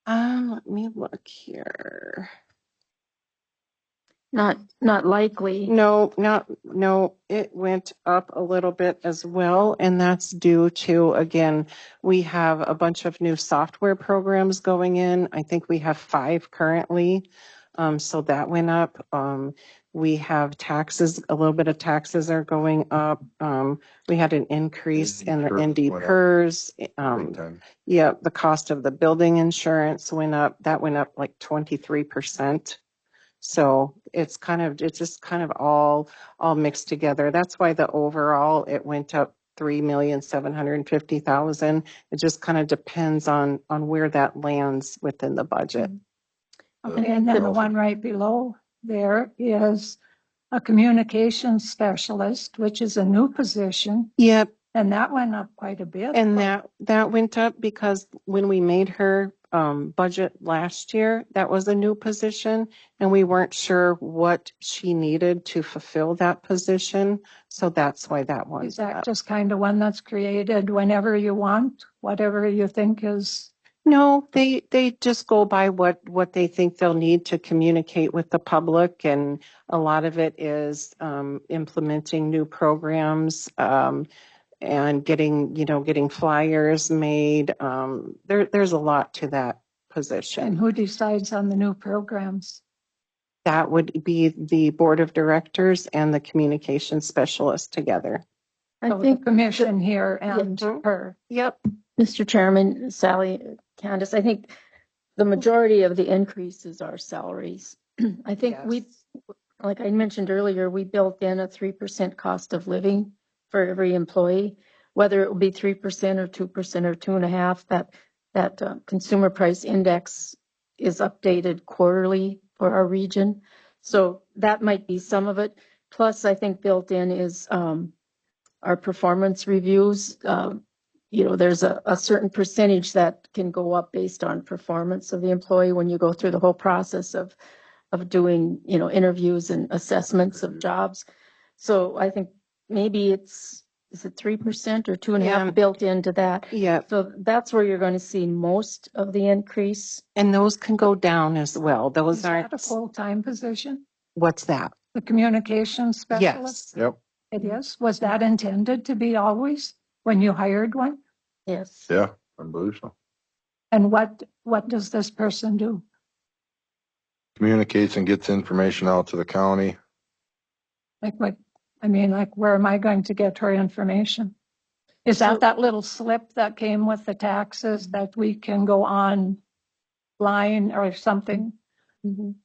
Let me look here. Not likely. No, it went up a little bit as well. And that's due to, again, we have a bunch of new software programs going in. I think we have 5 currently. So that went up. We have taxes, a little bit of taxes are going up. We had an increase in the ND PERS. Big time. Yeah, the cost of the building insurance went up. That went up like 23%. So it's just kind of all mixed together. That's why the overall, it went up 3,750,000. It just kind of depends on where that lands within the budget. Okay, and then the one right below there is a communications specialist, which is a new position. Yep. And that went up quite a bit. And that went up because when we made her budget last year, that was a new position, and we weren't sure what she needed to fulfill that position. So that's why that one. Is that just kind of one that's created whenever you want, whatever you think is? No, they just go by what they think they'll need to communicate with the public, and a lot of it is implementing new programs. And getting flyers made. There's a lot to that position. And who decides on the new programs? That would be the board of directors and the communication specialist together. I So think the commission here and Mhm. her. Yep. Mr. Chairman, Sally, Candace, I think the majority of the increases are salaries. I think like I mentioned earlier, we built in a 3% cost of living for every employee, whether it will be 3% or 2% or 2.5%. That consumer price index is updated quarterly for our region, so that might be some of it. Plus, I think built in is our performance reviews. There's a certain percentage that can go up based on performance of the employee when you go through the whole process of of doing, interviews and assessments of jobs. So I think maybe is it 3% or 2.5% Yeah. built into that? Yeah, So that's where you're going to see most of the increase. and those can go down as well. Is Those that aren't, a full-time position? what's that? The communications specialist? Yes. Yep. It is? Was that intended to be always when you hired one? Yes. Yeah, I believe so. And what does this person do? Communicates and gets information out to the county. Like what, where am I going to get her information? Is So- that little slip that came with the taxes that we can go online or something? Mhm.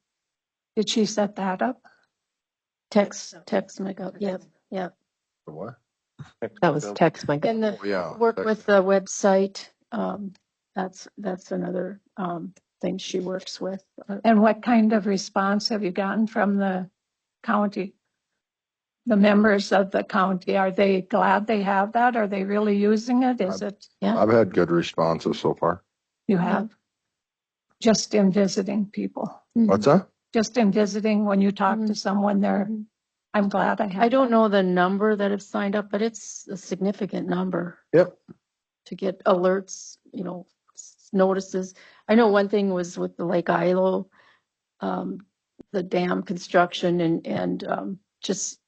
Did she set that up? Text my go. Yep. For what? That was text my. And the Oh, yeah. work with the website. That's another thing she works with. And what kind of response have you gotten from the county? The members of the county, are they glad they have that? Are they really using it? Is it, Yeah. I've had good responses so far. you have? Just in visiting people, What's that? just in visiting, when you talk to someone there, I'm glad I have. I don't know the number that have signed up, but it's a significant number Yep. to get alerts, notices. I know one thing was with the Lake Ilo, the dam construction and just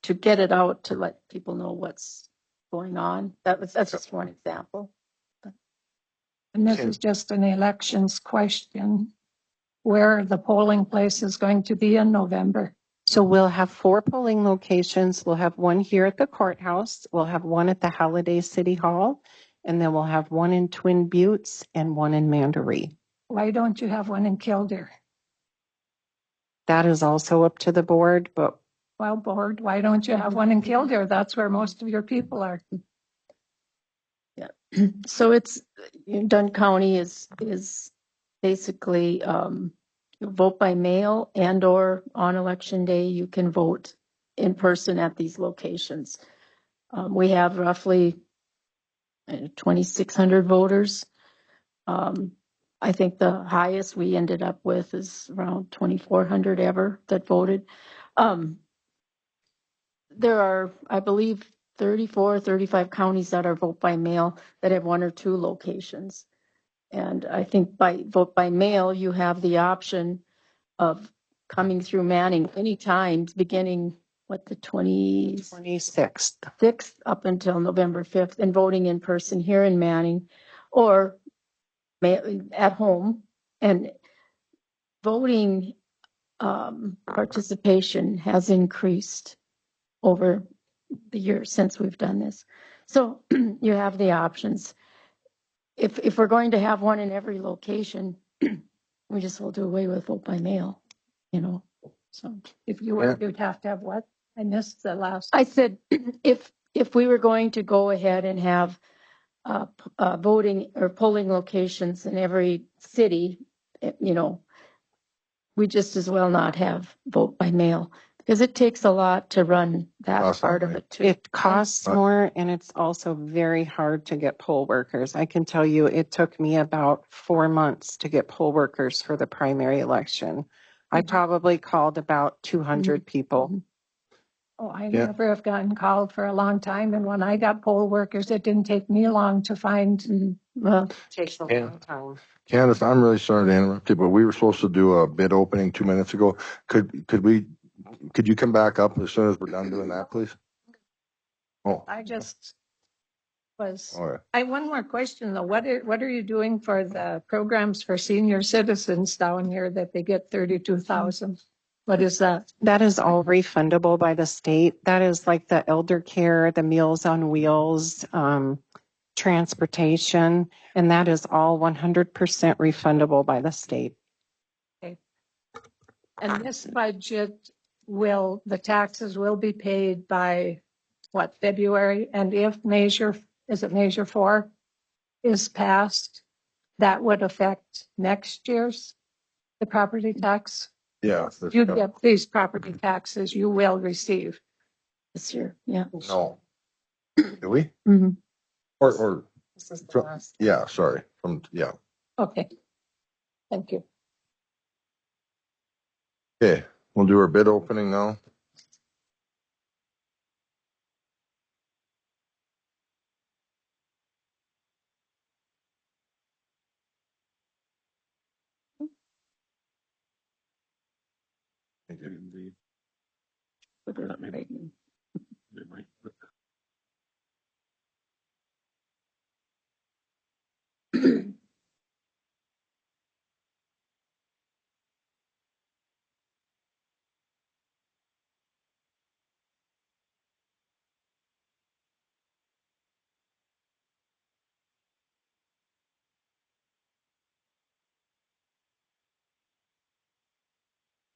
to get it out to let people know what's going on. That's just one example. And this is just an elections question, where the polling place is going to be in November. So we'll have 4 polling locations. We'll have one here at the courthouse. We'll have one at the Holiday City Hall. And then we'll have one in Twin Buttes and one in Mandaree. Why don't you have one in Kildare? That is also up to the board, but Well, board, why don't you have one in Kildare? That's where most of your people are. So it's Dunn County is basically vote by mail and or on election day you can vote in person at these locations. We have roughly 2,600 voters. I think the highest we ended up with is around 2,400 ever that voted. There are, I believe, 34, 35 counties that are vote by mail that have 1 or 2 locations. And I think by vote by mail, you have the option of coming through Manning anytime, beginning the 26th. 26th up until November 5th, and voting in person here in Manning or at home. And voting participation has increased over the years since we've done this. So you have the options. If we're going to have one in every location, we just will do away with vote by mail, So If you were, you'd have to have what? I missed the last. I said, if we were going to go ahead and have voting or polling locations in every city, we just as well not have vote by mail because it takes a lot to run that Costs part of money. it too. It costs more and it's also very hard to get poll workers. I can tell you it took me about 4 months to get poll workers for the primary election. I probably called about 200 people. Oh, I Yeah. never have gotten called for a long time. And when I got poll workers, it didn't take me long to find. Well, It takes a Yeah. long time. Candace, I'm really sorry to interrupt you, but we were supposed to do a bid opening 2 minutes ago. Could you come back up as soon as we're done doing that, please? Oh, I just was, all right. I, one more question though. What are you doing for the programs for senior citizens down here that they get 32,000? What is that? That is all refundable by the state. That is like the elder care, the Meals on Wheels, transportation, and that is all 100% refundable by the state. And this budget the taxes will be paid by what, February? And if measure 4 is passed, that would affect next year's, the property tax? Yeah. You get these property taxes you will receive. this year, yeah. No. Do we? Mhm. Or, This is the from- last. yeah, sorry. Yeah. Okay. Thank you. Okay, we'll do our bid opening now.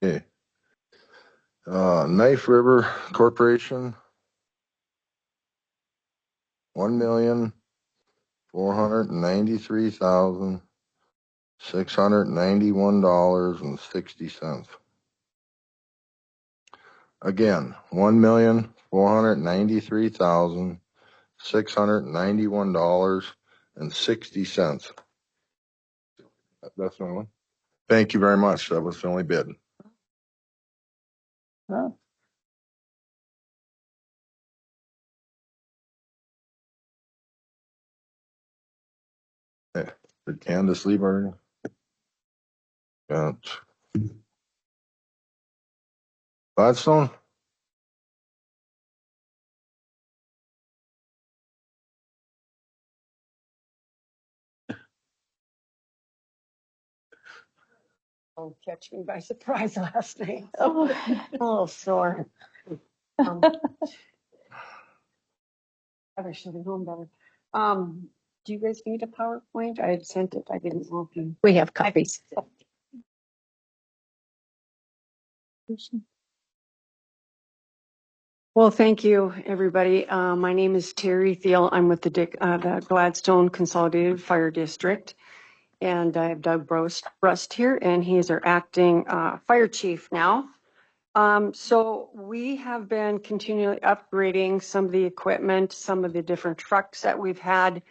Okay. Knife River Corporation, $1,493,691.60. Again, $1,493,691.60. That's the only one. Thank you very much. That was the only bid. Huh. Okay. Did Candace leave already? Got Gladstone? Oh, catch me by surprise last night. Oh. Oh, sore. Probably should have known better. Do you guys need a PowerPoint? I had sent it. I didn't know if you. We have copies. Well, thank you, everybody. My name is Terry Thiel. I'm with the Gladstone Consolidated Fire District. And I have Doug Brust here, and he is our acting fire chief now. So we have been continually upgrading some of the equipment, some of the different trucks that we've had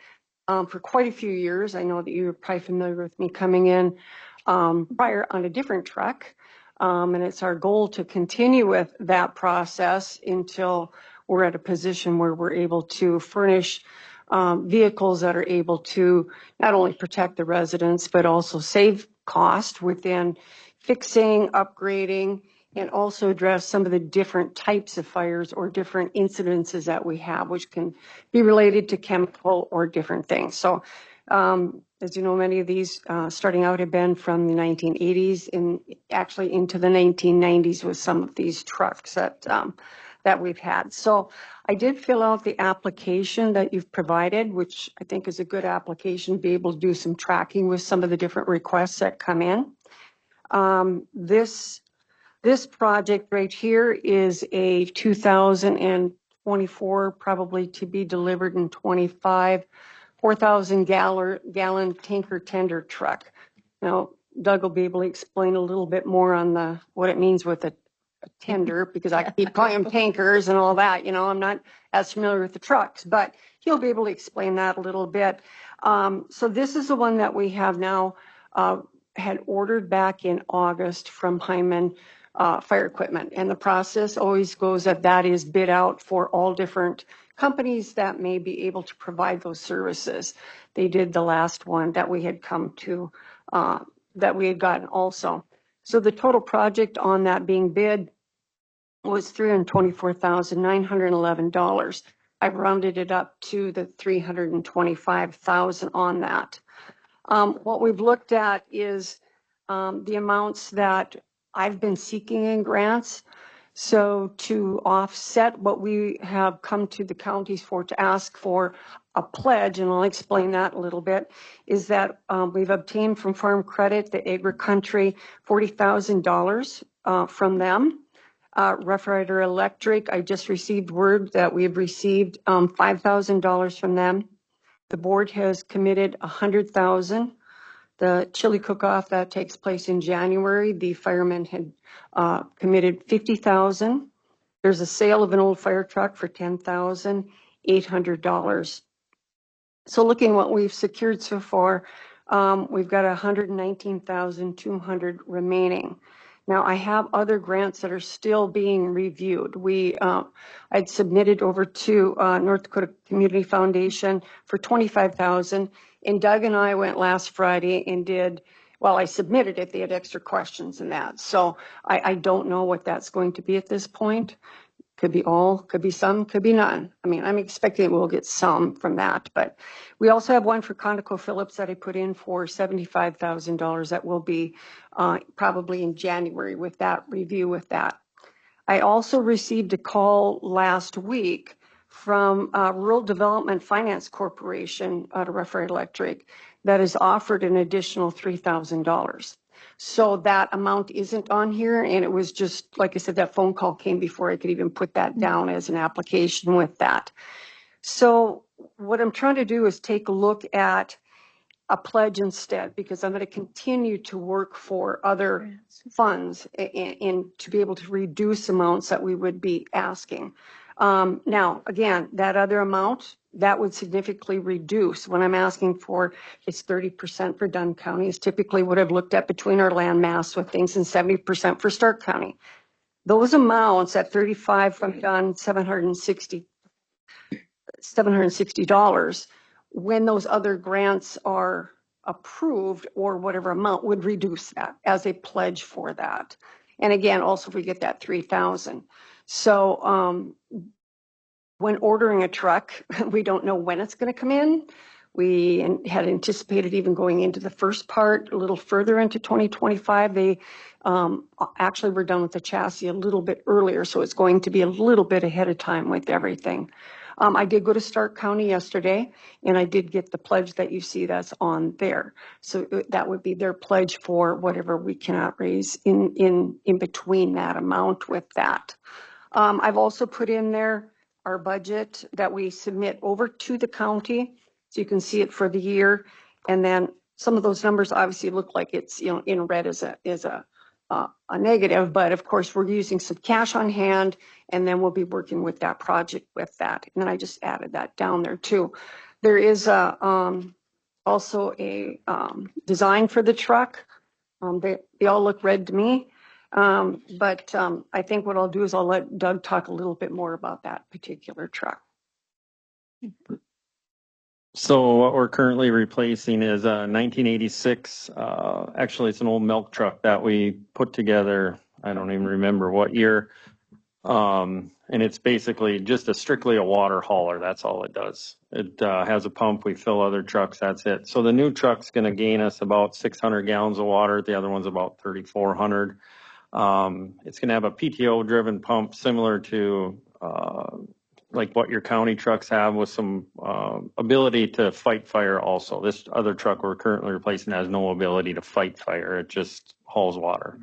for quite a few years. I know that you're probably familiar with me coming in prior on a different truck. And it's our goal to continue with that process until we're at a position where we're able to furnish vehicles that are able to not only protect the residents, but also save cost within fixing, upgrading, and also address some of the different types of fires or different incidences that we have, which can be related to chemical or different things. So as you know, many of these starting out have been from the 1980s and actually into the 1990s with some of these trucks that we've had. So I did fill out the application that you've provided, which I think is a good application to be able to do some tracking with some of the different requests that come in. This project right here is a 2024, probably to be delivered in 25, 4,000 gallon tanker tender truck. Now, Doug will be able to explain a little bit more on what it means with a tender, because I keep calling them tankers and all that, I'm not as familiar with the trucks, but he'll be able to explain that a little bit. So this is the one that we have now, had ordered back in August from Hyman Fire Equipment. And the process always goes that is bid out for all different companies that may be able to provide those services. They did the last one that we had come to, that we had gotten also. So the total project on that being bid was $324,911. I've rounded it up to the $325,000 on that. What we've looked at is the amounts that I've been seeking in grants. So to offset what we have come to the counties for to ask for a pledge, and I'll explain that a little bit, is that we've obtained from Farm Credit, the Agri-Country, $40,000 from them. Rough Rider Electric, I just received word that we have received $5,000 from them. The board has committed $100,000. The chili cook-off that takes place in January, the firemen had committed $50,000. There's a sale of an old fire truck for $10,800. So looking what we've secured so far, we've got $119,200 remaining. Now, I have other grants that are still being reviewed. I'd submitted over to North Dakota Community Foundation for $25,000, and Doug and I went last Friday and I submitted it. They had extra questions in that. So I don't know what that's going to be at this point. Could be all, could be some, could be none. I mean, I'm expecting we'll get some from that, but we also have one for ConocoPhillips that I put in for $75,000 that will be probably in January with that review with that. I also received a call last week from Rural Development Finance Corporation out of Rough Ridge Electric that has offered an additional $3,000. So that amount isn't on here, and it was just, like I said, that phone call came before I could even put that down as an application with that. So what I'm trying to do is take a look at a pledge instead, because I'm going to continue to work for other funds and to be able to reduce amounts that we would be asking. Now, again, that other amount, that would significantly reduce. When I'm asking for, it's 30% for Dunn County is typically what I've looked at between our land mass with things, and 70% for Stark County. Those amounts at 35 from Dunn, $760, when those other grants are approved or whatever amount would reduce that as a pledge for that. And again, also if we get that 3,000. So when ordering a truck, we don't know when it's going to come in. We had anticipated even going into the first part a little further into 2025. They actually were done with the chassis a little bit earlier, so it's going to be a little bit ahead of time with everything. I did go to Stark County yesterday, and I did get the pledge that you see that's on there. So that would be their pledge for whatever we cannot raise in between that amount with that. I've also put in there our budget that we submit over to the county, so you can see it for the year. And then some of those numbers obviously look like it's, in red is a negative, but of course we're using some cash on hand, and then we'll be working with that project with that. And then I just added that down there too. There is also a design for the truck. They all look red to me. But I think what I'll do is I'll let Doug talk a little bit more about that particular truck. So what we're currently replacing is a 1986. Actually, it's an old milk truck that we put together. I don't even remember what year. And it's basically just strictly a water hauler. That's all it does. It has a pump. We fill other trucks. That's it. So the new truck's going to gain us about 600 gallons of water. The other one's about 3,400. It's going to have a PTO driven pump similar to like what your county trucks have, with some ability to fight fire also. This other truck we're currently replacing has no ability to fight fire. It just hauls water.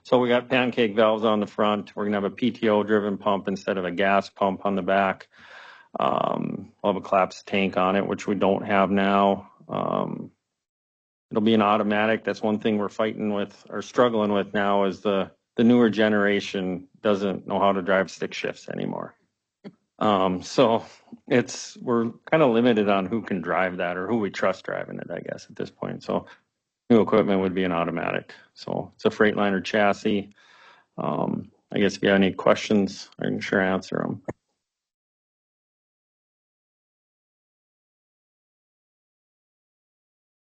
So we got pancake valves on the front. We're going to have a PTO driven pump instead of a gas pump on the back. We'll have a collapsed tank on it, which we don't have now. It'll be an automatic. That's one thing we're fighting with or struggling with now, is the newer generation doesn't know how to drive stick shifts anymore. So we're kind of limited on who can drive that or who we trust driving it, I guess, at this point. So new equipment would be an automatic. So it's a Freightliner chassis. I guess if you have any questions, I can sure answer them.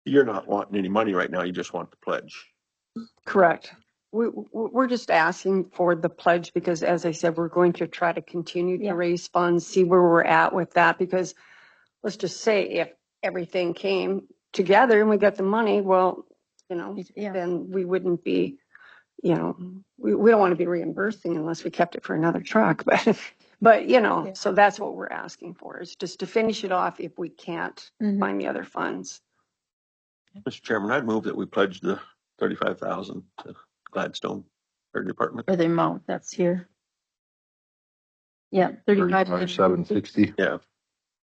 You're not wanting any money right now. You just want the pledge. Correct. We're just asking for the pledge because, as I said, we're going to try to continue to raise funds, see where we're at with that. Because let's just say if everything came together and we got the money, well, then we wouldn't be, we don't want to be reimbursing unless we kept it for another truck. But so that's what we're asking for, is just to finish it off if we can't find the other funds. Mr. Chairman, I'd move that we pledge the $35,000 to Gladstone Fire Department. Or the amount that's here. Yeah, 760. Yeah.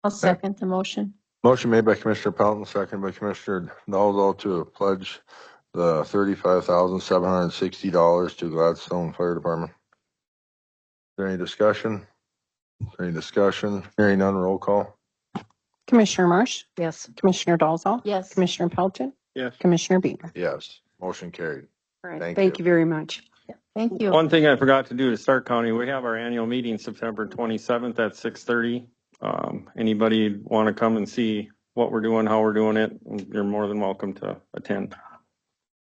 I'll second the motion. Motion made by Commissioner Pelton, second by Commissioner Dalzell to pledge the $35,760 to Gladstone Fire Department. Is there any discussion? Hearing none, roll call. Commissioner Marsh? Yes. Commissioner Dalzell? Yes. Commissioner Pelton? Yes. Commissioner Beamer? Yes. Motion carried. All right. Thank you very much. Yeah. Thank you. One thing I forgot to do to Stark County, we have our annual meeting September 27th at 6:30. Anybody want to come and see what we're doing, how we're doing it, you're more than welcome to attend.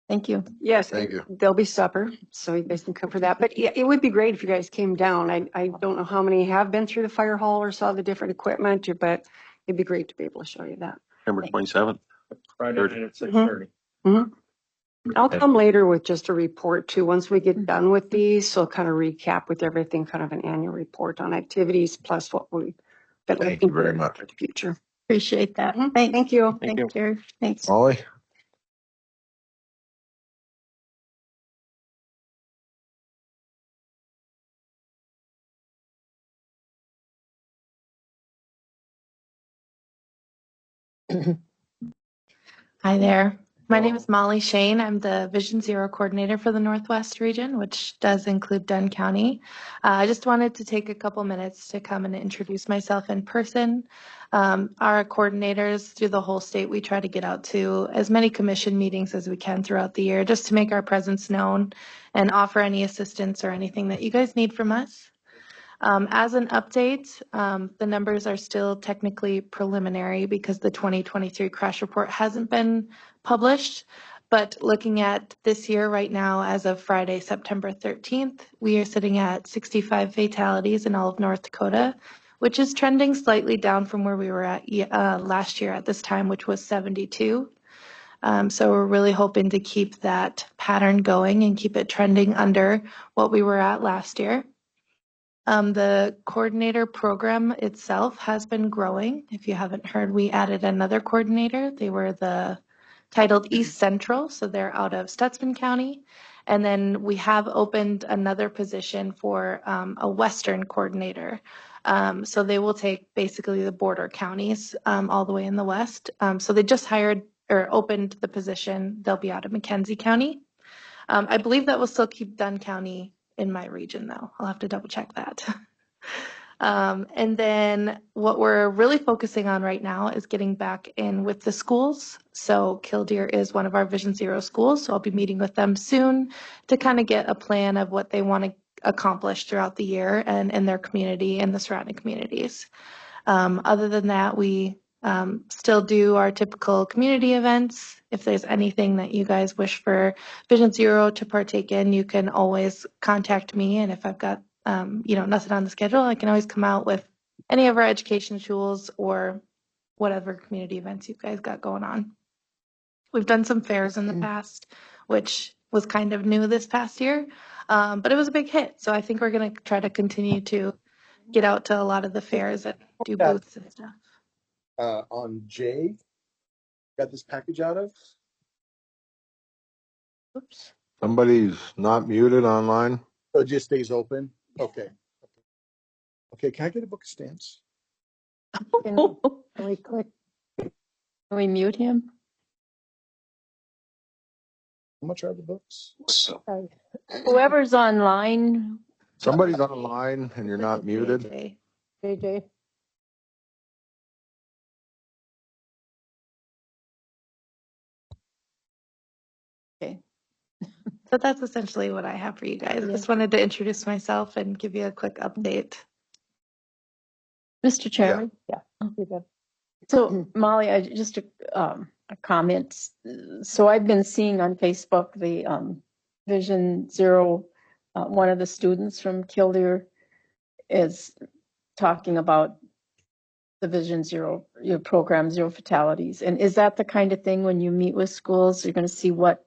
Thank you. Yes, Thank you. there'll be supper, so you guys can come for that. But yeah, it would be great if you guys came down. I don't know how many have been through the fire hall or saw the different equipment, but it'd be great to be able to show you that. September 27th. Friday night at 6:30. I'll come later with just a report too, once we get done with these. So kind of recap with everything, kind of an annual report on activities plus what we've been Thank looking you very for much. the future. Appreciate that. Mhm. Thanks. Thank you. Thank you. Jerry. Thanks. Molly? Hi there. My name is Molly Shane. I'm the Vision Zero coordinator for the Northwest region, which does include Dunn County. I just wanted to take a couple minutes to come and introduce myself in person. Our coordinators through the whole state, we try to get out to as many commission meetings as we can throughout the year just to make our presence known and offer any assistance or anything that you guys need from us. As an update, the numbers are still technically preliminary because the 2023 crash report hasn't been published. But looking at this year right now, as of Friday, September 13th, we are sitting at 65 fatalities in all of North Dakota, which is trending slightly down from where we were at last year at this time, which was 72. So we're really hoping to keep that pattern going and keep it trending under what we were at last year. The coordinator program itself has been growing. If you haven't heard, we added another coordinator. They were titled East Central, so they're out of Stutsman County. And then we have opened another position for a Western coordinator. So they will take basically the border counties all the way in the west. So they just hired or opened the position. They'll be out of McKenzie County. I believe that will still keep Dunn County in my region, though. I'll have to double check that. And then what we're really focusing on right now is getting back in with the schools. So Killdeer is one of our Vision Zero schools, so I'll be meeting with them soon to kind of get a plan of what they want to accomplish throughout the year and in their community and the surrounding communities. Other than that, we still do our typical community events. If there's anything that you guys wish for Vision Zero to partake in, you can always contact me. And if I've got nothing on the schedule, I can always come out with any of our education tools or whatever community events you guys got going on. We've done some fairs in the past, which was kind of new this past year, but it was a big hit. So I think we're going to try to continue to get out to a lot of the fairs and do booths and stuff. On J, got this package out of? Oops. Somebody's not muted online? So it just stays open? Okay. Okay, can I get a book of stamps? Can we click? Can we mute him? How much are the books? Whoever's online. Somebody's online and you're not muted? JJ. Okay. So that's essentially what I have for you guys. Just wanted to introduce myself and give you a quick update. Mr. Chairman? Yeah. You're good. So Molly, I just a comment. So I've been seeing on Facebook the Vision Zero, one of the students from Killdeer is talking about the Vision Zero, your program, Zero Fatalities. And is that the kind of thing when you meet with schools, you're going to see what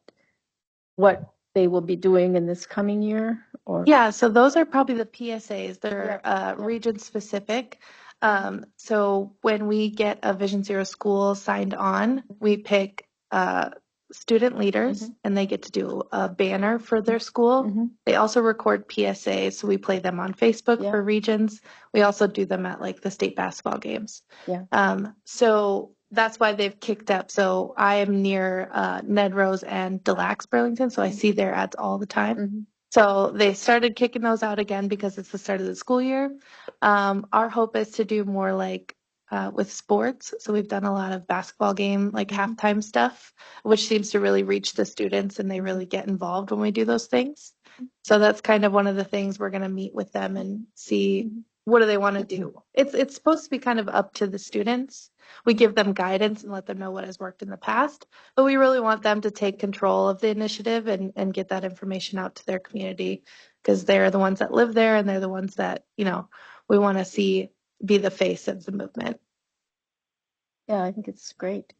they will be doing in this coming year? Or Yeah, so those are probably the PSAs. They're region specific. So when we get a Vision Zero school signed on, we pick student leaders and they get to do a banner for their school. They also record PSAs, so we play them on Facebook for regions. We also do them at like the state basketball games. So that's why they've kicked up. So I am near Ned Rose and Delax Burlington, so I see their ads all the time. So they started kicking those out again because it's the start of the school year. Our hope is to do more like with sports. So we've done a lot of basketball game, like halftime stuff, which seems to really reach the students and they really get involved when we do those things. So that's kind of one of the things we're going to meet with them and see what do they want to do. It's supposed to be kind of up to the students. We give them guidance and let them know what has worked in the past, but we really want them to take control of the initiative and get that information out to their community because they're the ones that live there and they're the ones that, we want to see be the face of the movement. Yeah, I think it's great.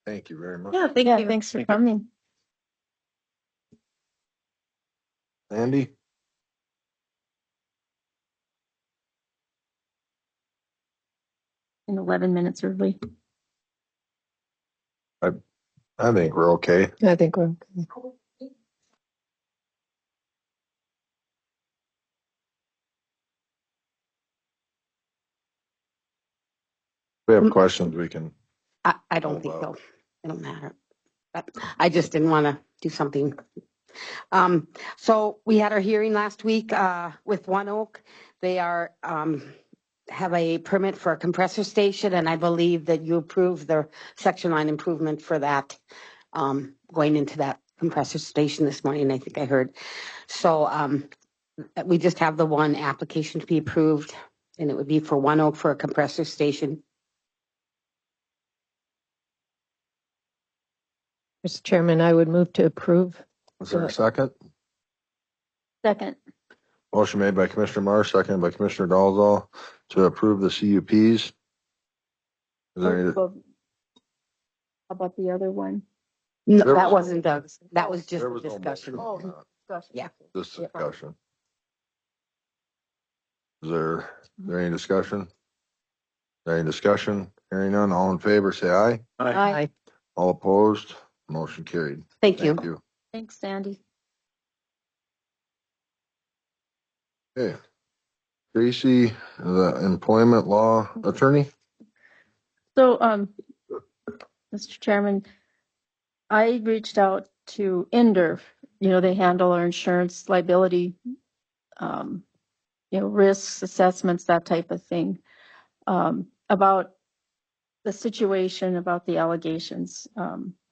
Thank you very much. Yeah, thank Yeah, you. thanks for coming. Andy? In 11 minutes early. I think we're okay. I think we're okay. We have questions we can. I don't think so. It don't matter. But I just didn't want to do something. So we had our hearing last week with One Oak. They are have a permit for a compressor station, and I believe that you approved the section line improvement for that going into that compressor station this morning. I think I heard. So we just have the one application to be approved, and it would be for One Oak for a compressor station. Mr. Chairman, I would move to approve. Is there a second? Second. Motion made by Commissioner Marsh, seconded by Commissioner Dolzall to approve the CUPs. Is there any, How about the other one? No, There that was- wasn't Doug's. That was just there a was no discussion. motion on that. Discussion. Yeah. This discussion. Is there any discussion? Any discussion? Hearing none, all in favor, say aye. Aye. All opposed, motion carried. Thank you. Thank you. Thanks, Sandy. Okay. Tracy, the employment law attorney. So, Mr. Chairman, I reached out to INDERF. They handle our insurance liability, risks, assessments, that type of thing, about the situation, about the allegations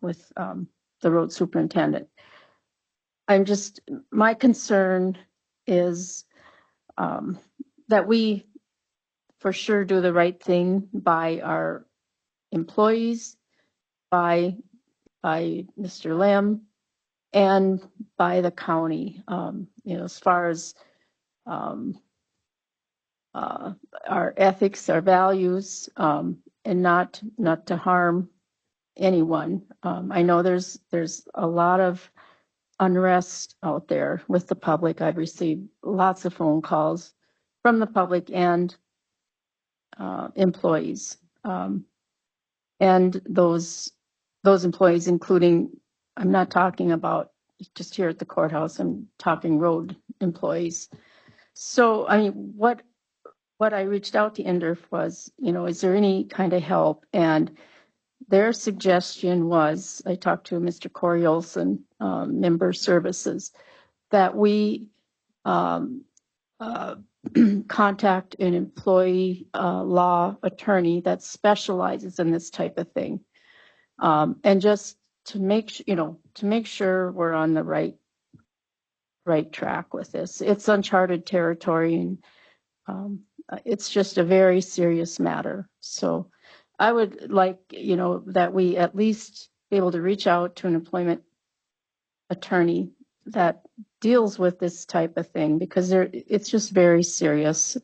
with the road superintendent. My concern is that we for sure do the right thing by our employees, by Mr. Lim, and by the county, as far as our ethics, our values, and not to harm anyone. I know there's a lot of unrest out there with the public. I've received lots of phone calls from the public and employees, and those employees, including, I'm not talking about just here at the courthouse, I'm talking road employees. So, I mean, what I reached out to INDERF was, is there any kind of help? And their suggestion was, I talked to Mr. Corey Olson, member services, that we contact an employee law attorney that specializes in this type of thing, and just to make sure we're on the right track with this. It's uncharted territory, and it's just a very serious matter. So I would like, that we at least be able to reach out to an employment attorney that deals with this type of thing, because it's just very serious,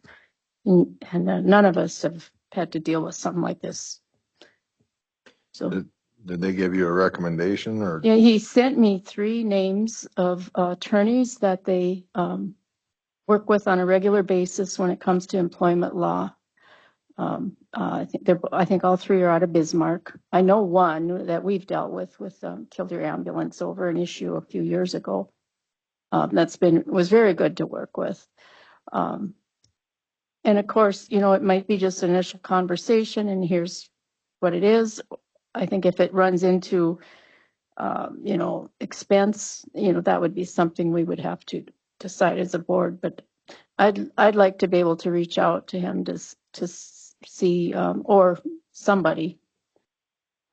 and none of us have had to deal with something like this. So Did they give you a recommendation or? yeah, he sent me 3 names of attorneys that they work with on a regular basis when it comes to employment law. I think all 3 are out of Bismarck. I know one that we've dealt with Kildare Ambulance over an issue a few years ago. Was very good to work with. And of course, it might be just an initial conversation, and here's what it is. I think if it runs into, expense, that would be something we would have to decide as a board. But I'd like to be able to reach out to him to see, or somebody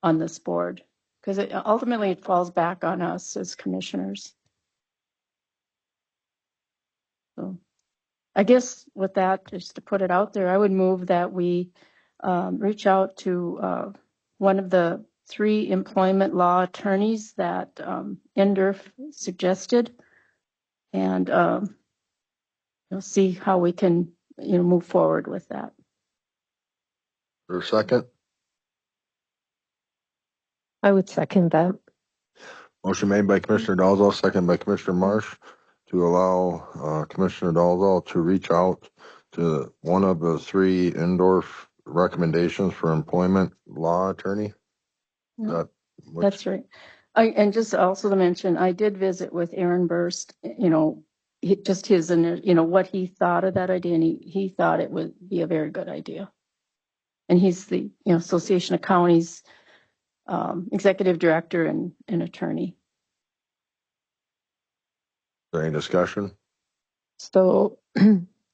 on this board, because ultimately it falls back on us as commissioners. So I guess with that, just to put it out there, I would move that we reach out to one of the 3 employment law attorneys that NDERF suggested, and see how we can move forward with that. For a second, I would second that. motion made by Commissioner Dalzell, second by Commissioner Marsh, to allow Commissioner Dalzell to reach out to one of the 3 Endorf recommendations for employment law attorney. That's right. And just also to mention, I did visit with Aaron Burst, just his, what he thought of that idea, and he thought it would be a very good idea. And he's the, Association of Counties executive director and attorney. Is there any discussion? So,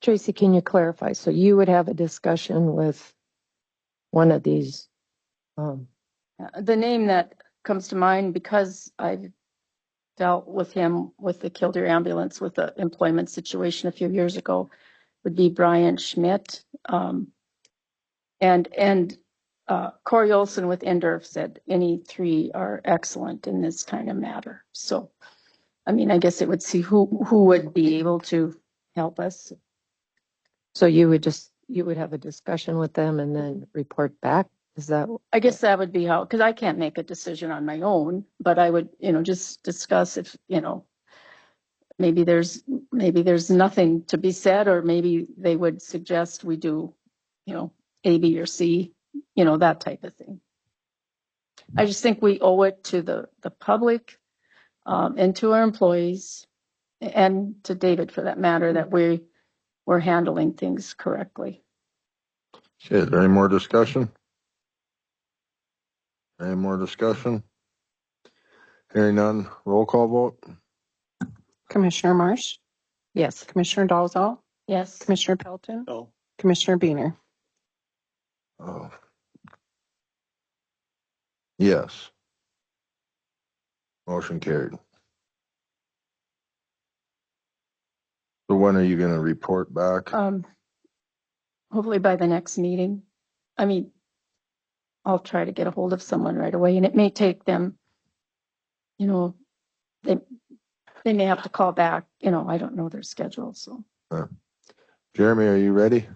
Tracy, can you clarify? So you would have a discussion with one of these. The name that comes to mind, because I've dealt with him with the Killdeer ambulance with the employment situation a few years ago, would be Brian Schmidt. And Corey Olson with NDERF said any 3 are excellent in this kind of matter. So, I mean, I guess it would see who would be able to help us. So you would have a discussion with them and then report back? Is that? I guess that would be how, because I can't make a decision on my own, but I would, just discuss if, maybe there's nothing to be said, or maybe they would suggest we do, A, B, or C, that type of thing. I just think we owe it to the public and to our employees and to David for that matter, that we're handling things correctly. Okay, is there any more discussion? Any more discussion? Hearing none, roll call vote. Commissioner Marsh, Yes. Commissioner Dalzell, Yes. Commissioner Pelton, No. Commissioner Beener. Oh. Yes. Motion carried. So when are you going to report back? Hopefully by the next meeting. I mean, I'll try to get a hold of someone right away, and it may take them, they may have to call back, I don't know their schedule, so. Jeremy, are you ready?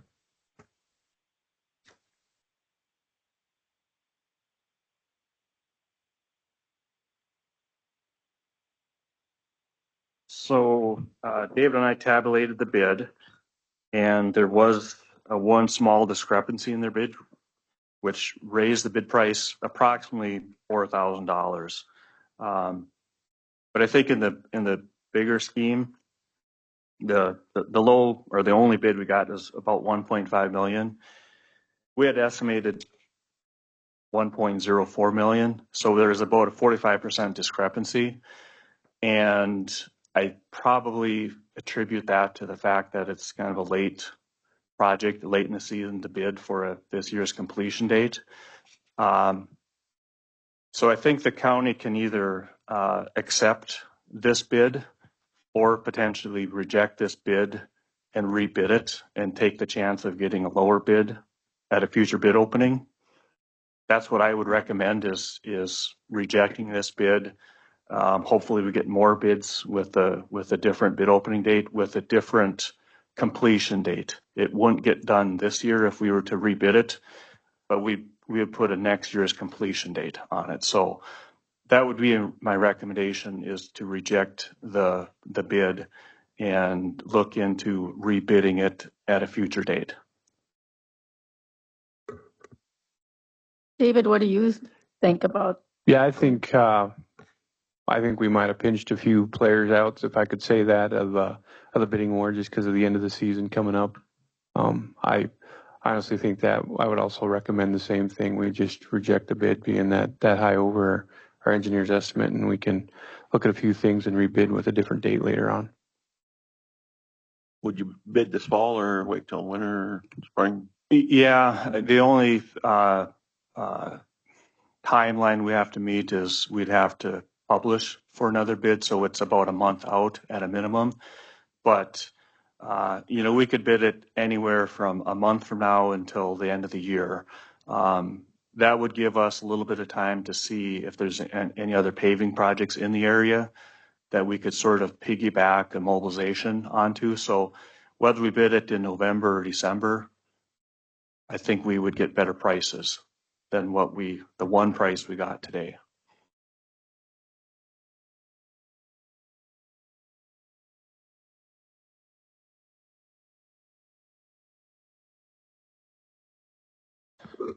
So David and I tabulated the bid, and there was one small discrepancy in their bid, which raised the bid price approximately $4,000. But I think in the bigger scheme, the low, or the only bid we got is about 1.5 million. We had estimated 1.04 million, so there's about a 45% discrepancy, and I probably attribute that to the fact that it's kind of a late project, late in the season to bid for this year's completion date. So I think the county can either accept this bid or potentially reject this bid and rebid it and take the chance of getting a lower bid at a future bid opening. That's what I would recommend is rejecting this bid. Hopefully we get more bids with a different bid opening date, with a different completion date. It wouldn't get done this year if we were to rebid it, but we would put a next year's completion date on it. So that would be my recommendation, is to reject the bid and look into rebidding it at a future date. David, what do you think about? Yeah, I think we might have pinched a few players out, if I could say that, of the bidding war, just because of the end of the season coming up. I honestly think that I would also recommend the same thing. We just reject the bid being that high over our engineer's estimate, and we can look at a few things and rebid with a different date later on. Would you bid this fall or wait till winter, spring? Yeah, the only timeline we have to meet is we'd have to publish for another bid, so it's about a month out at a minimum. But We could bid it anywhere from a month from now until the end of the year. That would give us a little bit of time to see if there's any other paving projects in the area that we could sort of piggyback a mobilization onto. So whether we bid it in November or December, I think we would get better prices than the one price we got today.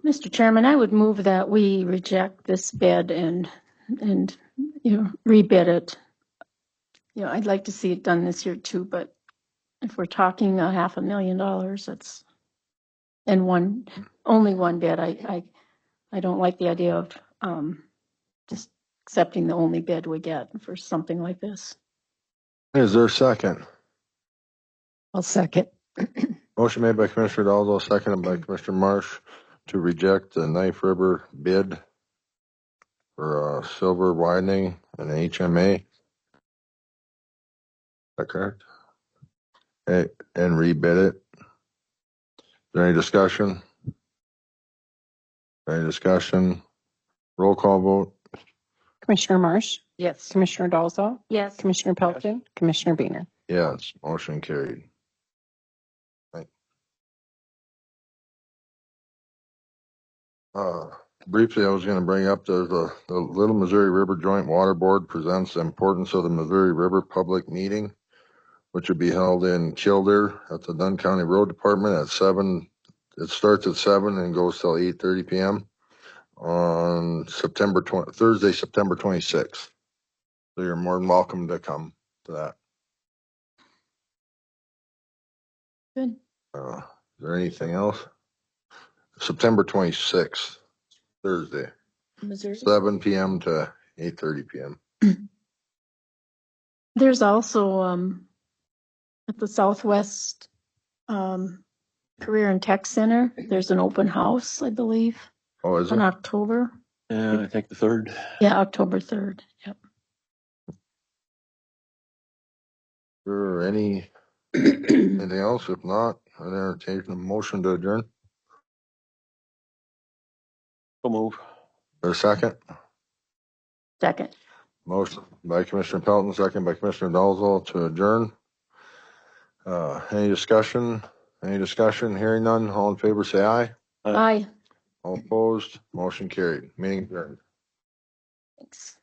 Mr. Chairman, I would move that we reject this bid and rebid it. I'd like to see it done this year too, but if we're talking $500,000, it's only one bid. I don't like the idea of just accepting the only bid we get for something like this. Is there a second? I'll second. Motion made by Commissioner Dalzell, seconded by Commissioner Marsh to reject the Knife River bid for silver widening and HMA. Is that correct? Okay, and rebid it. Is there any discussion? Any discussion? Roll call vote. Commissioner Marsh, Yes. Commissioner Dalzell, Yes. Commissioner Pelton, Commissioner Beaner. Yes, motion carried. Briefly, I was going to bring up the Little Missouri River Joint Water Board presents the importance of the Missouri River public meeting, which will be held in Kildare at the Dunn County Road Department at 7. It starts at 7 and goes till 8:30 p.m. on Thursday, September 26th. So you're more than welcome to come to that. Good. Is there anything else? September 26th, Thursday, Missouri. 7 p.m. to 8:30 p.m. There's also at the Southwest Career and Tech Center, there's an open house, I believe, Oh, is in it? October. Yeah, I think the 3rd. Yeah, October 3rd. Yep. Or anything else? If not, I'd entertain a motion to adjourn. So move. Or a second? Second. Motion by Commissioner Pelton, second by Commissioner Dalzell to adjourn. Any discussion? Any discussion? Hearing none. All in favor, say aye. Aye. All opposed? Motion carried. Meeting adjourned. Thanks.